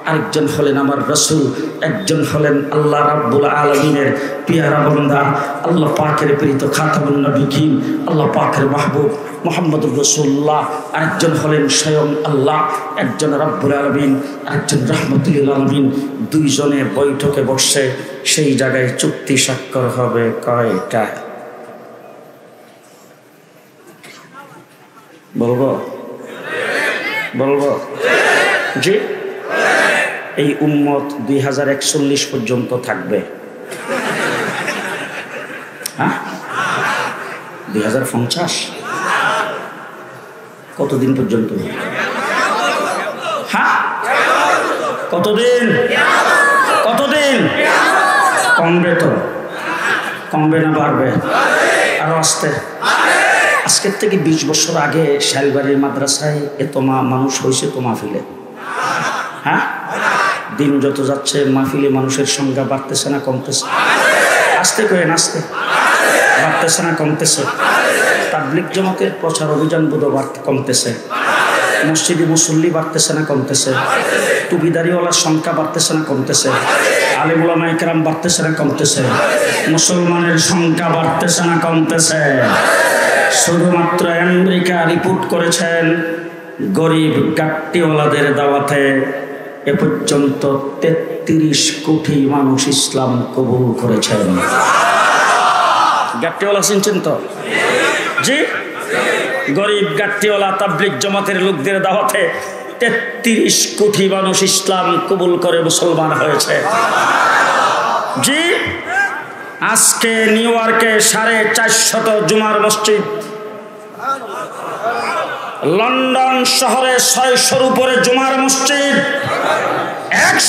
আরেকজন হলেন আমার রাসূল, একজন হলেন আল্লাহ রাব্বুল আলামিনের পিয়ারা বান্দা, আল্লাহ পাকের প্রেরিত খাতামুন নবিয়্যিন, আল্লাহ পাকের মাহবুব মুহাম্মদুর রাসূলুল্লাহ, আরেকজন হলেন স্বয়ং আল্লাহ, একজন রাব্বুল আলামিন, আরেকজন রাহমাতুল লিল আলামিন। 2 জনে বৈঠকে বসে সেই জায়গায় চুক্তি স্বাক্ষর হবে কয়টা? বলবো জি? এই উম্মত 2041 পর্যন্ত থাকবে। হ্যাঁ, 2050? কতদিন পর্যন্ত? হ্যাঁ, কতদিন? কমবে তো? কমবে না বাড়বে? আরো আসতে? আজকের থেকে 20 বছর আগে শালবাড়ির মাদ্রাসায় এত মানুষ হয়েছে তো মাহফিলে। হ্যাঁ, দিন যত যাচ্ছে মাহফিলে মানুষের সংখ্যা বাড়তেছে না কমতেছে? আসতে করেন, আসতে বাড়তেছে না কমতেছে? তাবলীগ জামাতের প্রচার অভিযান বোধ কমতেছে? মসজিদে মুসল্লি বাড়তেছে না কমতেছে? টুপিদারিওয়ালার সংখ্যা বাড়তেছে না কমতেছে? আলেম উলামায়ে কেরাম বাড়তেছে না কমতেছে? মুসলমানের সংখ্যা বাড়তেছে না কমতেছে? শুধুমাত্র আমেরিকা রিপোর্ট করেছেন গরিব গাট্টিওয়ালাদের দাওয়াতে এ পর্যন্ত 33 কোটি মানুষ ইসলাম কবুল করেছেন। গাট্টিওয়ালা চিনছেন তো? জি, গরিব গাট্টিওয়ালা তাবলীগ জামাতের লোকদের দাওয়াতে 33 কোটি মানুষ ইসলাম কবুল করে মুসলমান হয়েছে। জি, আজকে নিউ ইয়র্কে 450 জুমার মসজিদ, লন্ডন শহরে 600-র উপরে জুমার মসজিদ,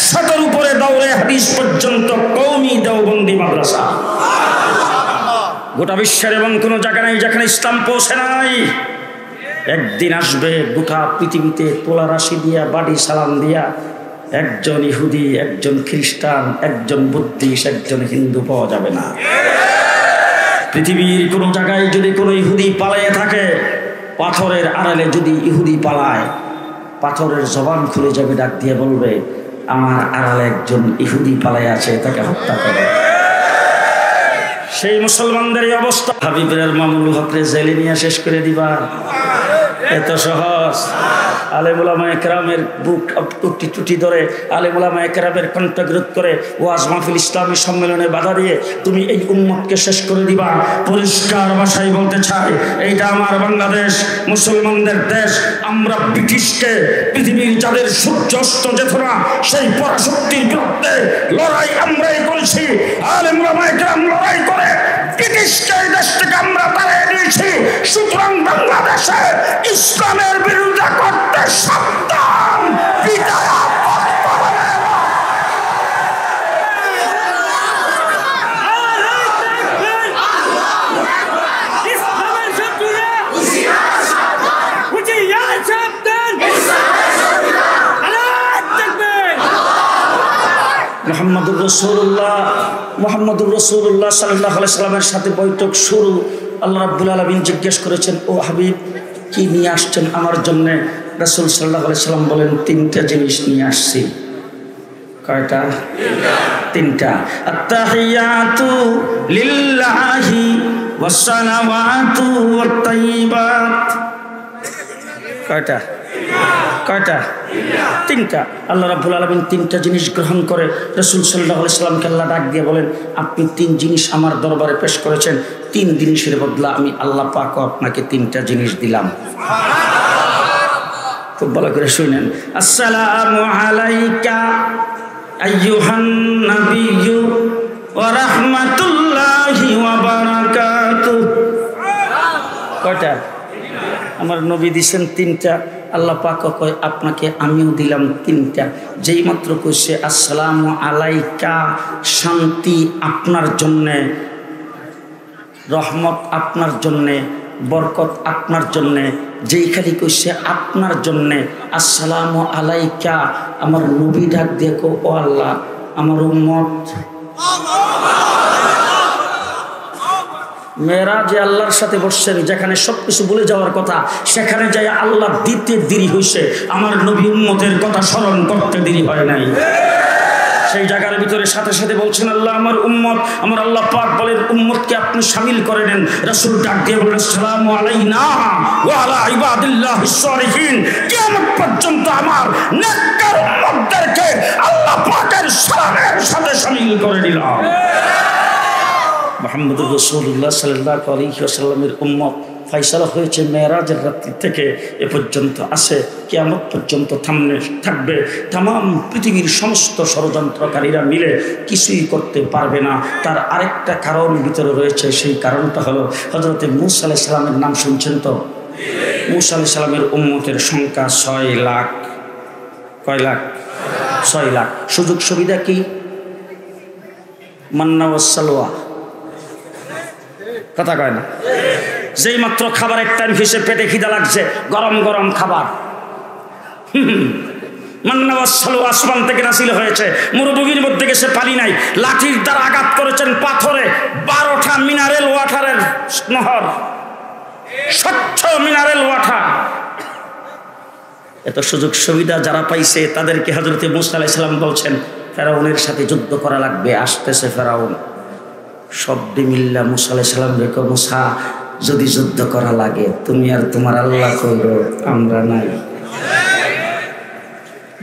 100-র উপরে দাওরে হাদিস পর্যন্ত কওমি দেওবন্দি মাদ্রাসা। গোটা বিশ্বের এবং কোনো জায়গা নাই যেখানে ইসলাম পৌঁছে নাই। একদিন আসবে গোটা পৃথিবীতে তোলা রাশি দিয়া, বাড়ি সালাম দিয়া একজন ইহুদি, একজন খ্রিস্টান, একজন বুদ্ধিস্ট, একজন হিন্দু পাওয়া যাবে না। পৃথিবীর কোনো জায়গায় যদি কোনো ইহুদি পালাইয়ে থাকে, পাথরের আড়ালে যদি ইহুদি পালায়, পাথরের জবান খুলে যাবে, ডাক দিয়ে বলবে আমার আড়ালে একজন ইহুদি পালাই আছে, তাকে হত্যা করে। সেই মুসলমানদের এই অবস্থা। হাবিবের মামুনুল হকরে জেলে নিয়ে শেষ করে দিবা, এত সহজ? আলেম ওলামায়ে কেরামের বুক টুটি ধরে, আলেম ওলামায়ে কেরামের কণ্ঠবিরোধ করে ওয়াজ মাহফিল ইসলামী সম্মেলনে বাধা দিয়ে তুমি এই উম্মতকে শেষ করে দিবা। পরিষ্কার ভাষায় বলতে চাই, এইটা আমার বাংলাদেশ, মুসলমানদের দেশ। আমরা ব্রিটিশকে, পৃথিবীর যাদের সূর্য অস্ত যেত না সেই পরাশক্তির বিরুদ্ধে লড়াই আমরাই করেছি। আলেম ওলামায়ে কেরাম লড়াই করে ব্রিটিশকে এই দেশ থেকে আমরা তাড়িয়ে দিয়েছি। সুতরাং বাংলাদেশে ইসলামের বিরুদ্ধে করতে সাবধান। মুহাম্মদুর রাসূলুল্লাহ সাল্লাল্লাহু আলাইহি সাল্লামের সাথে বৈঠক শুরু। আল্লাহ রাব্বুল আলামিন জিজ্ঞেস করেছেন, ও হাবিব কি নিয়ে আসছেন আমার জন্য? রাসূল সাল্লাল্লাহু আলাইহি সাল্লাম বলেন, 3টা জিনিস নিয়ে আসছি। কয়টা? 3টা। আত-তাহিয়াতু লিল্লাহি ওয়াস সালাওয়াতু ওয়াত তাইয়্যিবাত। কয়টা? কয়টা? 3টা। আল্লাহ রাব্বুল আলামিন 3টা জিনিস গ্রহণ করে রাসূল সাল্লাল্লাহু আলাইহি সাল্লামকে আল্লাহ ডাক দিয়ে বলেন, আপনি 3 জিনিস আমার দরবারে পেশ করেছেন, 3 জিনিসের বদলা আমি আল্লাহ পাক আপনাকে 3টা জিনিস দিলাম। খুব ভালো করে শুনেন। আসসালামু আলাইকা আইয়ুহান নাবিয়্যু ওয়া রাহমাতুল্লাহি ওয়া বারাকাতুহু। কয়টা? আমার নবী দিয়েছেন 3টা, আল্লাহ পাক কয় আপনাকে আমিও দিলাম 3টা। যেই মাত্র কইছে আসসালামু আলাইকা, শান্তি আপনার জন্যে, রহমত আপনার জন্যে, বরকত আপনার জন্যে, যেই খালি কইছে আপনার জন্যে আসসালামু আলাইকা, আমার নবী ডাক দেখো, ও আল্লাহ আমার উম্মত মেরাজে আল্লাহর সাথে বসছেন, যেখানে সবকিছু ভুলে যাওয়ার কথা, সেখানে যাই আল্লাহ দিতে দেরি হয়েছে, আমার নবী উম্মতের কথা স্মরণ করতে দেরি হয় নাই। সেই জায়গার ভিতরে সাথে সাথে বলছেন আল্লাহ আমার উম্মত, আমার আল্লাহ পাক বলেন উম্মতকে আপনি শামিল করে নেন। রাসূল ডাক দিয়ে বলেন আসসালামু আলাইনা ওয়া আলা ইবাদিল্লাহিস সালিহিন। কিয়ামত পর্যন্ত আমার নেককার উম্মতদেরকে আল্লাহ পাকের সালামের সাথে শামিল করে দিলাম। মুহাম্মদুর রাসূলুল্লাহ সাল্লাল্লাহু আলাইহি ওয়াসাল্লামের উম্মত ফয়সালা হয়েছে মেরাজের রাত্রি থেকে এ পর্যন্ত আছে, কিয়ামত পর্যন্ত থাকবে। তাম পৃথিবীর সমস্ত ষড়যন্ত্রকারীরা মিলে কিছুই করতে পারবে না। তার আরেকটা কারণ ভিতরে রয়েছে, সেই কারণটা হলো হযরতে মূসা আলাইহিস সালামের নাম শুনছেন তো? মূসা আলাইহিস সালামের উম্মতের সংখ্যা 6 লাখ। কয় লাখ? 6 লাখ। সুযোগ সুবিধা কি? মান্না ওয়াস সালওয়া, কথা কয় না? যেই মাত্র খাবারের টাইম হিসেবে পেটে খিদা লাগছে, গরম গরম খাবার, মান্না ওয়াস সালওয়া আসমান থেকে নাযিল হয়েছে। মরুভূমির মধ্যে গেছে, পানি নাই, লাঠির দ্বারা আঘাত করেছেন পাথরে, 12টা মিনারেল ওয়াটারের নহর, স্বচ্ছ মিনারেল ওয়াটার। এত সুযোগ সুবিধা যারা পাইছে তাদেরকে হযরতে মূসা আলাইহিস সালাম বলছেন ফেরাউনের সাথে যুদ্ধ করা লাগবে, আসতেছে ফেরাউন। সবদি মিল্লা মূসা আলাইহিস সালাম রেখো, মূসা যদি যুদ্ধ করা লাগে তুমি আর তোমার আল্লাহ করো, আমরা নাই।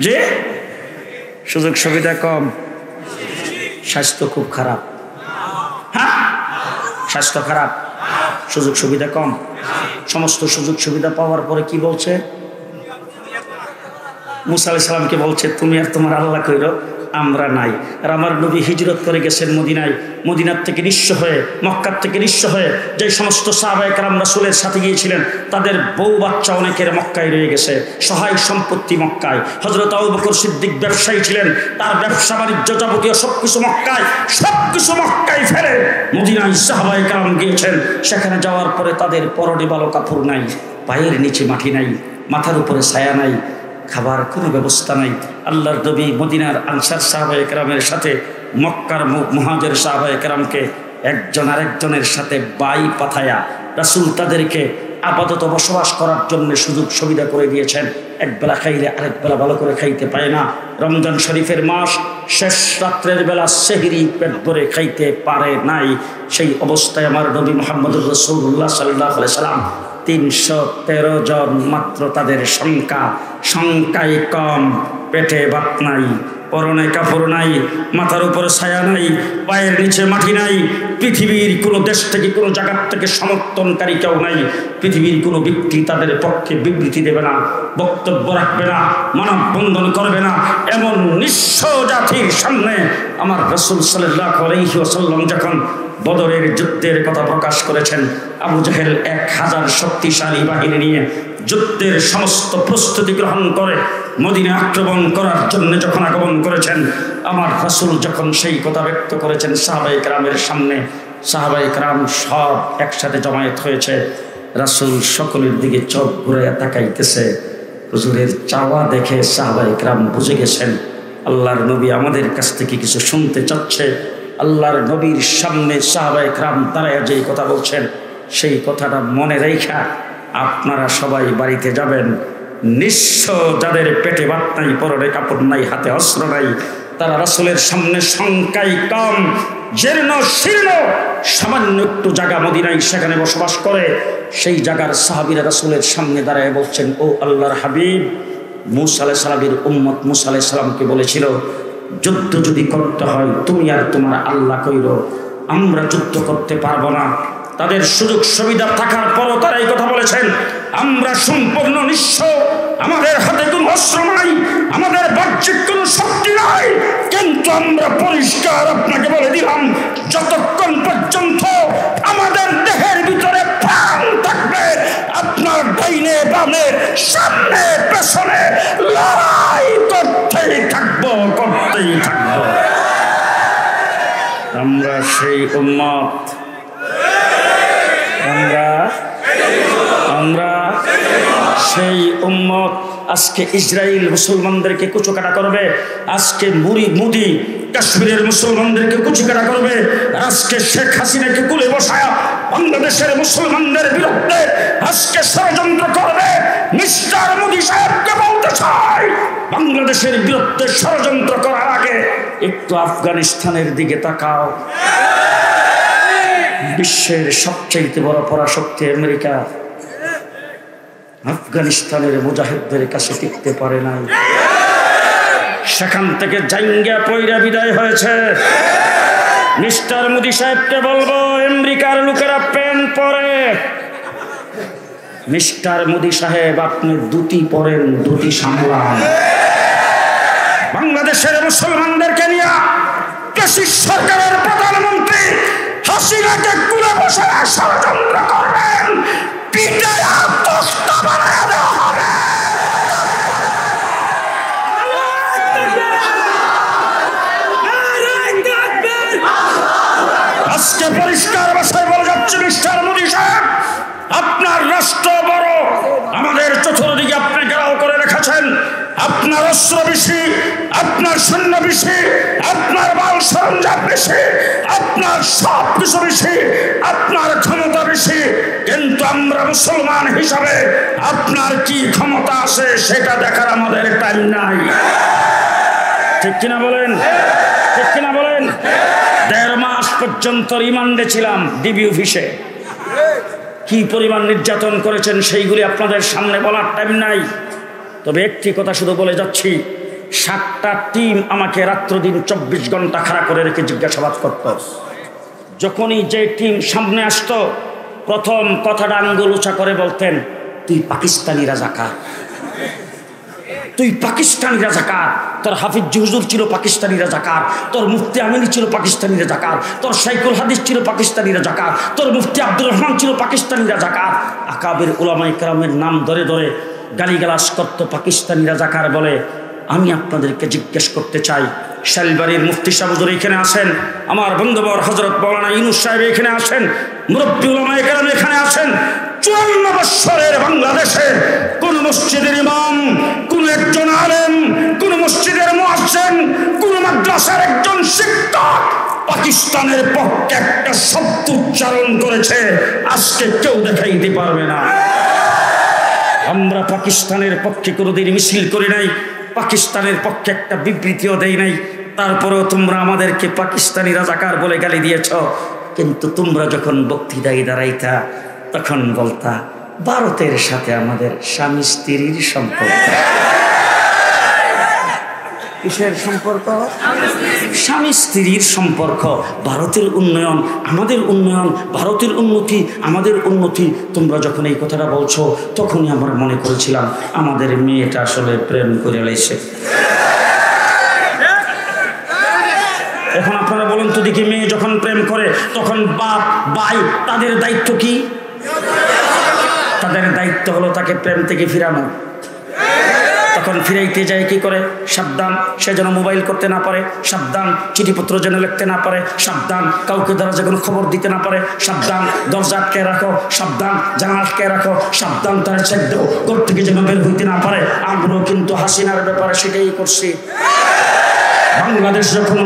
যে সুযোগ সুবিধা কম, স্বাস্থ্য খুব খারাপ। হ্যাঁ, স্বাস্থ্য খারাপ, সুযোগ সুবিধা কম। সমস্ত সুযোগ সুবিধা পাওয়ার পরে কি বলছে? মুসা আলাইহিস সালামকে বলছে তুমি আর তোমার আল্লাহ কইরো, আমরা নাই। আর আমার নবী হিজরত করে গেছেন মদিনায়, মদিনার থেকে নিঃস্ব হয়ে, মক্কার থেকে নিঃস্ব হয়ে যে সমস্ত সাহাবায়ে কেরাম রাসূলের সাথে গিয়েছিলেন তাদের বউ বাচ্চা অনেকের মক্কায় রয়ে গেছে, সহায় সম্পত্তি মক্কায়। হযরত আবু বকর সিদ্দিক ব্যবসায়ী ছিলেন, তার ব্যবসা বাণিজ্য যাবতীয় সবকিছু মক্কায় ফেলে মদিনায় সাহাবায়ে কেরাম গিয়েছেন। সেখানে যাওয়ার পরে তাদের পরনে ভালো কাপড় নাই, পায়ের নিচে মাটি নাই, মাথার উপরে ছায়া নাই, খাবার কোনো ব্যবস্থা নাই। আল্লাহর নবী মদিনার আনসার সাহাবায়ে কেরামের সাথে মক্কার মুহাজির সাহাবায়ে কেরামকে একজন আরেকজনের সাথে বাই পাঠায়া রাসূল তাদেরকে আপাতত বসবাস করার জন্য সুযোগ সুবিধা করে দিয়েছেন। একবেলা খাইলে আরেক বেলা ভালো করে খাইতে পায় না। রমজান শরীফের মাস, শেষ রাত্রের বেলা সেহরি পেট ভরে খাইতে পারে নাই। সেই অবস্থায় আমার নবী মুহাম্মদুর রাসূলুল্লাহ সাল্লাল্লাহু আলাইহি সাল্লাম 313 জন মাত্র তাদের সংখ্যায় কম, পেটে ভাত নাই, পরনে কাপড় নাই, মাথার উপরে ছায়া নাই, পায়ের নিচে মাটি নাই। পৃথিবীর কোনো দেশ থেকে কোনো জায়গার থেকে সমর্থনকারী কেউ নাই। পৃথিবীর কোনো ব্যক্তি তাদের পক্ষে বিবৃতি দেবে না, বক্তব্য রাখবে না, মানববন্ধন করবে না। এমন নিঃস্ব জাতির সামনে আমার রাসূল সাল্লাল্লাহু আলাইহি ওয়াসাল্লাম যখন বদরের যুদ্ধের কথা প্রকাশ করেছেন, আবু জাহেল 1000 শক্তিশালী বাহিনী নিয়ে যুদ্ধের সমস্ত প্রস্তুতি গ্রহণ করে মদিনা আক্রমণ করার জন্য যখন আগমন করেছেন, আমার রাসূল যখন সেই কথা ব্যক্ত করেছেন সাহাবায়ে কেরামের সামনে, সাহাবায়ে কেরাম সব একসাথে জমায়েত হয়েছে। রাসূল সকলের দিকে চোখ ঘুরাইয়া তাকাইতেছে। হুজুরের চাওয়া দেখে সাহাবায়ে কেরাম বুঝে গেছেন আল্লাহর নবী আমাদের কাছ থেকে কিছু শুনতে চাচ্ছে। আল্লাহর নবীর সামনে সাহাবায়ে কেরাম দাঁড়ায় যেই কথা বলছেন, সেই কথাটা মনে রেখা আপনারা সবাই বাড়িতে যাবেন। নিঃস্ব যাদের পেটে ভাত নাই, পরনে কাপড় নাই, হাতে অস্ত্র নাই, তারা রাসূলের সামনে সংখ্যায় কম, জীর্ণ শীর্ণ সামান্য একটু জায়গা মদিনায় সেখানে বসবাস করে। সেই জায়গার সাহাবীরা রাসূলের সামনে দাঁড়ায় বলছেন, ও আল্লাহর হাবিব, মুসা আলাইহিস সালামের উম্মত মুসা আলাইহিস সালামকে বলেছিল যুদ্ধ যদি করতে হয় তুমি আর তোমার আল্লাহ কইরো, আমরা যুদ্ধ করতে পারবো না। তাদের সুযোগ সুবিধা থাকার পরও তারা এই কথা বলেছেন, আমরা সম্পূর্ণ নিঃস্ব, আমাদের হাতে কোনো অস্ত্র নাই, আমাদের বাহ্যিক কোনো শক্তি নাই, কিন্তু আমরা পরিষ্কার আপনাকে বলে দিলাম যতক্ষণ পর্যন্ত আমাদের দেহের ভিতরে প্রাণ থাকবে, আপনার ডাইনে বামে সামনে পেছনে লড়াই করতেই থাকবো। আমরা সেই উম্মত, আমরা সেই উম্মত। আজকে ইসরায়েল মুসলমানদেরকে কুচকাটা করবে, আজকে মোদি কাশ্মীরের মুসলমানদেরকে কুচকাটা করবে, আজকে শেখ হাসিনাকে কুলে বসায়া বাংলাদেশের মুসলমানদের বিরুদ্ধে আজকে ষড়যন্ত্র করবে। মিস্টার মোদি সাহেবকে বলতে চাই, বাংলাদেশের বিরুদ্ধে ষড়যন্ত্র করার আগে একটু আফগানিস্তানের দিকে তাকাও। বিশ্বের সবচেয়ে বড় পরাশক্তি আমেরিকা আফগানিস্তানের মুজাহিদদের কাছে টিকতে পারে নাই, সেখান থেকে জাঙ্গিয়া পয়রা বিদায় হয়েছে। মিস্টার মোদি সাহেবকে বলবো, আমেরিকার লোকেরা প্যান্ট পরে, মিস্টার মোদি সাহেব আপনি দুটি পরেন, দুটি সামলান। বাংলাদেশের মুসলমানদেরকে নিয়ে ব্রিটিশ সরকারের প্রধানমন্ত্রী হাসিনাকে কুলে বসে ষড়যন্ত্র করবেন, পিটায়া তক্তা বানায়া দেওয়া হবে। আজকে পরিষ্কার ভাষায় বলে যাচ্ছে, মিস্টার মোদি সাহেব আপনার রাষ্ট্র বড়, আমাদের চতুর্দিকে আপনি ঘেরাও করে রেখেছেন, আপনার অস্ত্র বেশি, আপনার সৈন্য বেশি, আপনার মাল সরঞ্জাম বেশি, আপনার সব কিছু বেশি, আপনার ক্ষমতা বেশি, কিন্তু আমরা মুসলমান হিসাবে আপনার কি ক্ষমতা আছে সেটা দেখার আমাদের টাইম নাই। ঠিক কিনা বলেন? ঠিক কিনা বলেন? 1.5 মাস পর্যন্ত রিমান্ডে ছিলাম ডিবি অফিসে। কি পরিমাণ নির্যাতন করেছেন সেইগুলি আপনাদের সামনে বলার টাইম নাই। তবে একটি কথা শুধু বলে যাচ্ছি, 7টা টিম আমাকে রাত্র দিন 24 ঘন্টা খাড়া করে রেখে জিজ্ঞাসাবাদ করত। যখনই যে টিম সামনে আসতো, প্রথম কথাটা আঙ্গুল উঁচা করে বলতেন, তুই পাকিস্তানি রাজাকার। তুই পাকিস্তানি রাজাকার, তোর হাফিজ হুজুর ছিল পাকিস্তানি রাজাকার, তোর মুফতি আমিনী ছিল পাকিস্তানি রাজাকার, তোর শাইখুল হাদিস ছিল পাকিস্তানি রাজাকার, তোর মুফতি আব্দুর রহমান ছিল পাকিস্তানি রাজাকার। আকাবের উলামায়ে কেরামের নাম ধরে ধরে গালিগালাজ করত পাকিস্তানি রাজাকার বলে। আমি আপনাদেরকে জিজ্ঞেস করতে চাই, শালবাড়ির মুফতি সাহেব হুজুর এখানে আসেন, আমার বন্ধুবর হযরত মাওলানা ইউনূস সাহেব এখানে আসেন, মুরব্বী উলামায়ে কেরাম এখানে আসেন। 54 বছরের বাংলাদেশে কোন মসজিদের ইমাম, কোন একজন আলেম, কোন মসজিদের মুয়াজ্জিন, কোন মাদ্রাসার একজন শিক্ষক পাকিস্তানের পক্ষে একটা শব্দ উচ্চারণ করেছে আজকে কেউ দেখাইতে পারবে না। আমরা পাকিস্তানের পক্ষে কোনোদিন মিছিল করি নাই, পাকিস্তানের পক্ষে একটা বিবৃতিও দেই নাই। তারপরেও তোমরা আমাদেরকে পাকিস্তানি রাজাকার বলে গালি দিয়েছ। কিন্তু তোমরা যখন বক্তৃতায় দাঁড়াইতা তখন বলতা ভারতের সাথে আমাদের স্বামী স্ত্রীর সম্পর্ক। কিসের সম্পর্ক? স্বামী স্ত্রীর সম্পর্ক। ভারতের উন্নয়ন আমাদের উন্নয়ন, ভারতের উন্নতি আমাদের উন্নতি। তোমরা যখন এই কথাটা বলছো তখনই আমরা মনে করেছিলাম আমাদের মেয়েটা আসলে প্রেম করে লাইছে। এখন আপনারা বলুন তো দেখি, মেয়ে যখন প্রেম করে তখন বাপ ভাই তাদের দায়িত্ব কি? তাদের দায়িত্ব হলো তাকে প্রেম থেকে ফিরানো। তখন ফিরাইতে যায় কি করে? সাবধান, সে যেন মোবাইল করতে না পারে, সাবধান চিঠিপত্র যেন লিখতে না পারে, সাবধান কাউকে দ্বারা যে কোনো খবর দিতে না পারে, সাবধান দরজা আটকে রাখো, সাবধান জানালা আটকে রাখো, সাবধান তার চেক দাও, ঘর থেকে যেন বের হইতে না পারে। আমরাও কিন্তু হাসিনার ব্যাপারে সেটাই করছি। বাংলাদেশ যখন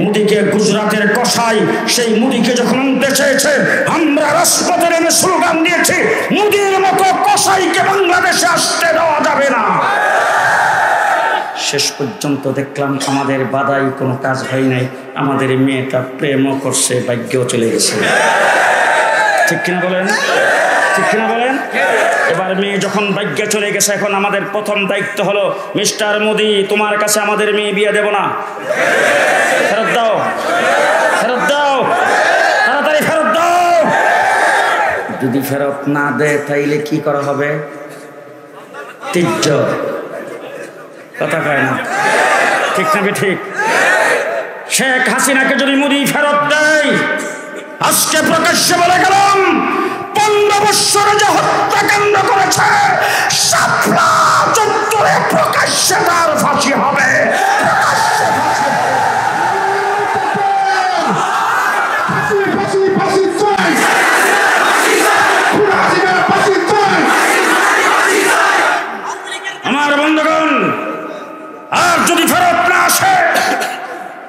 মুদিকে গুজরাটের কসাই, সেই মুদিকে যখন আনতে চেয়েছে আমরা রাজপথে নেমে স্লোগান দিয়েছি, মুদির মতো কসাইকে বাংলাদেশে আসতে দেওয়া যাবে না। শেষ পর্যন্ত দেখলাম আমাদের বাধাই কোনো কাজ হয় নাই, আমাদের মেয়েটা প্রেমও করছে, ভাগ্যও চলে গেছে। ঠিক কিনা বলেন? ঠিক কিনা বলেন? এবার মেয়ে যখন ভাগ্যে চলে গেছে, এখন আমাদের প্রথম দায়িত্ব হলো, মিস্টার মোদি তোমার কাছে আমাদের মেয়ে বিয়ে দেব না, ফেরত দাও, ফেরত দাও, তাড়াতাড়ি ফেরত দাও। যদি ফেরত না দেয় তাইলে কি করা হবে? তির্য। কথা কয় না, ঠিক না? ঠিক। শেখ হাসিনাকে যদি মোদি ফেরত দেয়, আজকে প্রকাশ্যে বলে গেলাম 15 বছরে যে হত্যাকাণ্ড করেছে শাপলা চত্বরে প্রকাশ্যে তার ফাঁসি হবে। আমার বন্ধুগণ, আর যদি ফেরত না আসে,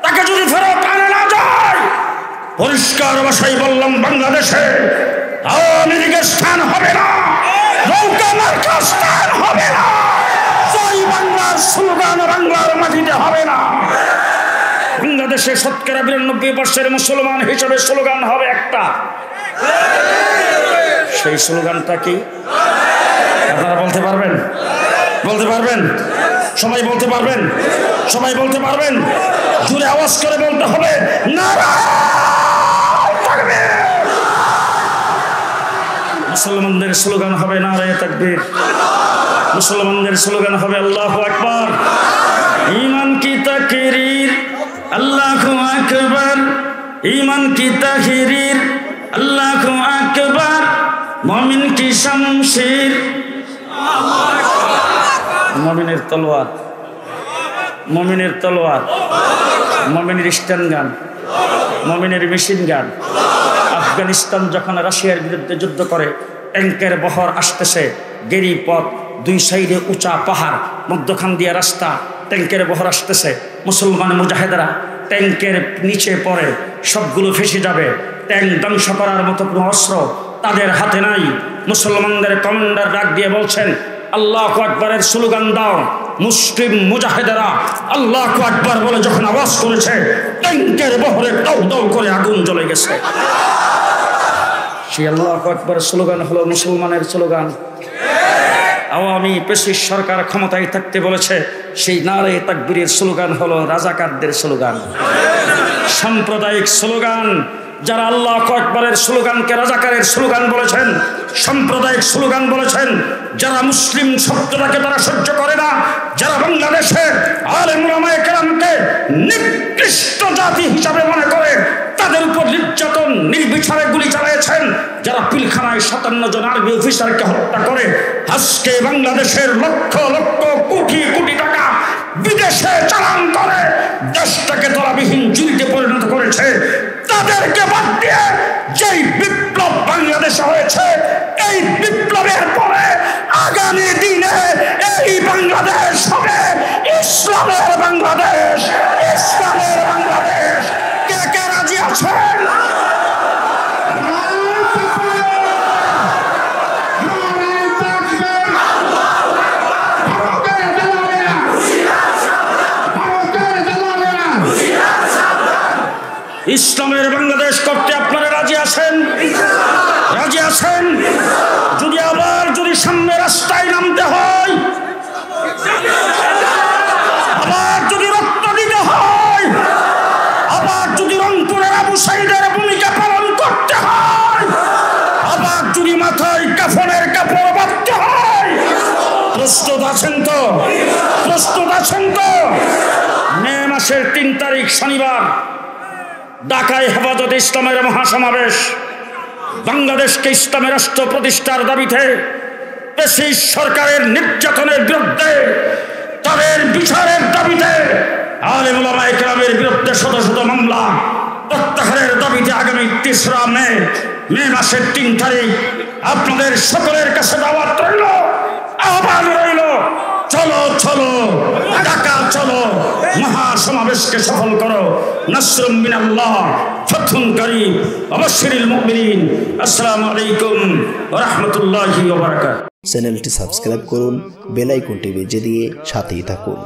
তাকে যদি ফেরত আনা না যায়, পরিষ্কার ভাষায় বললাম, বাংলাদেশে আওয়ামী লীগের স্থান হবে না, নৌকা মার্কার স্থান হবে না, জয় বাংলার স্লোগান বাংলার মাটিতে হবে না। বাংলাদেশে 92% মুসলমান হিসেবে স্লোগান হবে একটা। সেই স্লোগানটা কি আপনারা বলতে পারবেন? বলতে পারবেন? সবাই বলতে পারবেন? সবাই বলতে পারবেন? জোরে আওয়াজ করে বলতে হবে, নারায়ে তাকবীর। মুসলমানদের স্লোগান হবে নারায়ে তাকবীর, মুসলমানদের স্লোগান হবে আল্লাহু আকবার। ঈমান কি তাকরীর, আল্লাহু আকবার, ঈমান কি তাহরীর, আল্লাহু আকবার, মুমিন কি শামশির, মুমিনের তলোয়ার, মুমিনের তলোয়ার, মুমিনের স্ট্যান্ড গান, মুমিনের মেশিন গান। আফগানিস্তান যখন রাশিয়ার বিরুদ্ধে যুদ্ধ করে, ট্যাঙ্কের বহর আসতেছে, গেরিপথ, দুই সাইডে উঁচা পাহাড়, মধ্যখান দিয়ে রাস্তা, ট্যাঙ্কের বহর আসতেছে। মুসলমান মুজাহিদরা ট্যাঙ্কের নিচে পড়ে, সবগুলো ফেসে যাবে। ট্যাঙ্ক ধ্বংস করার মতো কোনো অস্ত্র তাদের হাতে নাই। মুসলমানদের কমান্ডার ডাক দিয়ে বলছেন, আল্লাহু আকবারের স্লোগান দাও। মুসলিম মুজাহিদেরা আল্লাহু আকবার বলে যখন আওয়াজ করেছে, ট্যাঙ্কের বহরে দাউ দাউ করে আগুন জ্বলে গেছে। সেই আল্লাহু আকবারের স্লোগান হলো মুসলমানের স্লোগান। আওয়ামী পেশির সরকার ক্ষমতায় থাকতে বলেছে, সেই নারায়ে তাকবীরের স্লোগান হলো রাজাকারদের স্লোগান, সাম্প্রদায়িক স্লোগান। যারা আল্লাহ আকবারের স্লোগানকে রাজাকারের স্লোগান বলেছেন, সাম্প্রদায়িক স্লোগান বলেছেন, যারা মুসলিম শব্দটাকে তারা সহ্য করে না, যারা বাংলাদেশের আলেম উলামায়ে কেরামকে নিকৃষ্ট জাতি হিসাবে মনে করে তাদের উপর নির্যাতন নির্বিচারে গুলি চালিয়েছেন, যারা পিলখানায় 57 জন আর্মি অফিসারকে হত্যা করে আজকে বাংলাদেশের লক্ষ লক্ষ কোটি কোটি টাকা বিদেশে চালান করে দেশটাকে তলাবিহীন জুড়িতে পরিণত করেছে, তাদেরকে বাদ দিয়ে যেই বিপ্লব বাংলাদেশে হয়েছে, এই বিপ্লবের পরে আগামী দিনে এই বাংলাদেশ হবে ইসলামের বাংলাদেশ, ইসলামের বাংলাদেশ। কে কে রাজি আছেন? ইসলামের বাংলাদেশ করতে আপনারা রাজি আছেন? রাজি আছেন? যদি আবার সামনে রাস্তায় নামতে হয়, আবার যদি রক্ত দিতে হয়, আবার যদি রংপুরের আবু সাঈদের ভূমিকা পালন করতে হয়, আবার যদি মাথায় কাফনের কাপড় বাঁধতে হয়, প্রস্তুত আছেন তো? প্রস্তুত আছেন তো? মে মাসের 3 তারিখ শনিবার ঢাকায় হেফাজতে ইসলামের মহাসমাবেশ। বাংলাদেশকে ইসলামের রাষ্ট্র প্রতিষ্ঠার দাবিতে, ফ্যাসিস্ট সরকারের নির্যাতনের বিরুদ্ধে, তাদের বিচারের দাবিতে, আলেম উলামায়ে কেরামের বিরুদ্ধে শত শত মামলা প্রত্যাহারের দাবিতে আগামী 3রা মে মাসের 3 তারিখ আপনাদের সকলের কাছে দাওয়াত রইল, আহ্বান রইল। চলো চলো ঢাকা চলো, মহাসমাবেশকে সফল করো। নাসরুম মিনাল্লাহ, ফাতহুন কারীম, ওয়াবাশশিরিল মুমিনিন। আসসালামু আলাইকুম ওয়া রাহমাতুল্লাহি ওয়া বারাকাতুহু। চ্যানেলটি সাবস্ক্রাইব করুন, বেল আইকনটি বেজে দিয়ে সাথেই থাকুন।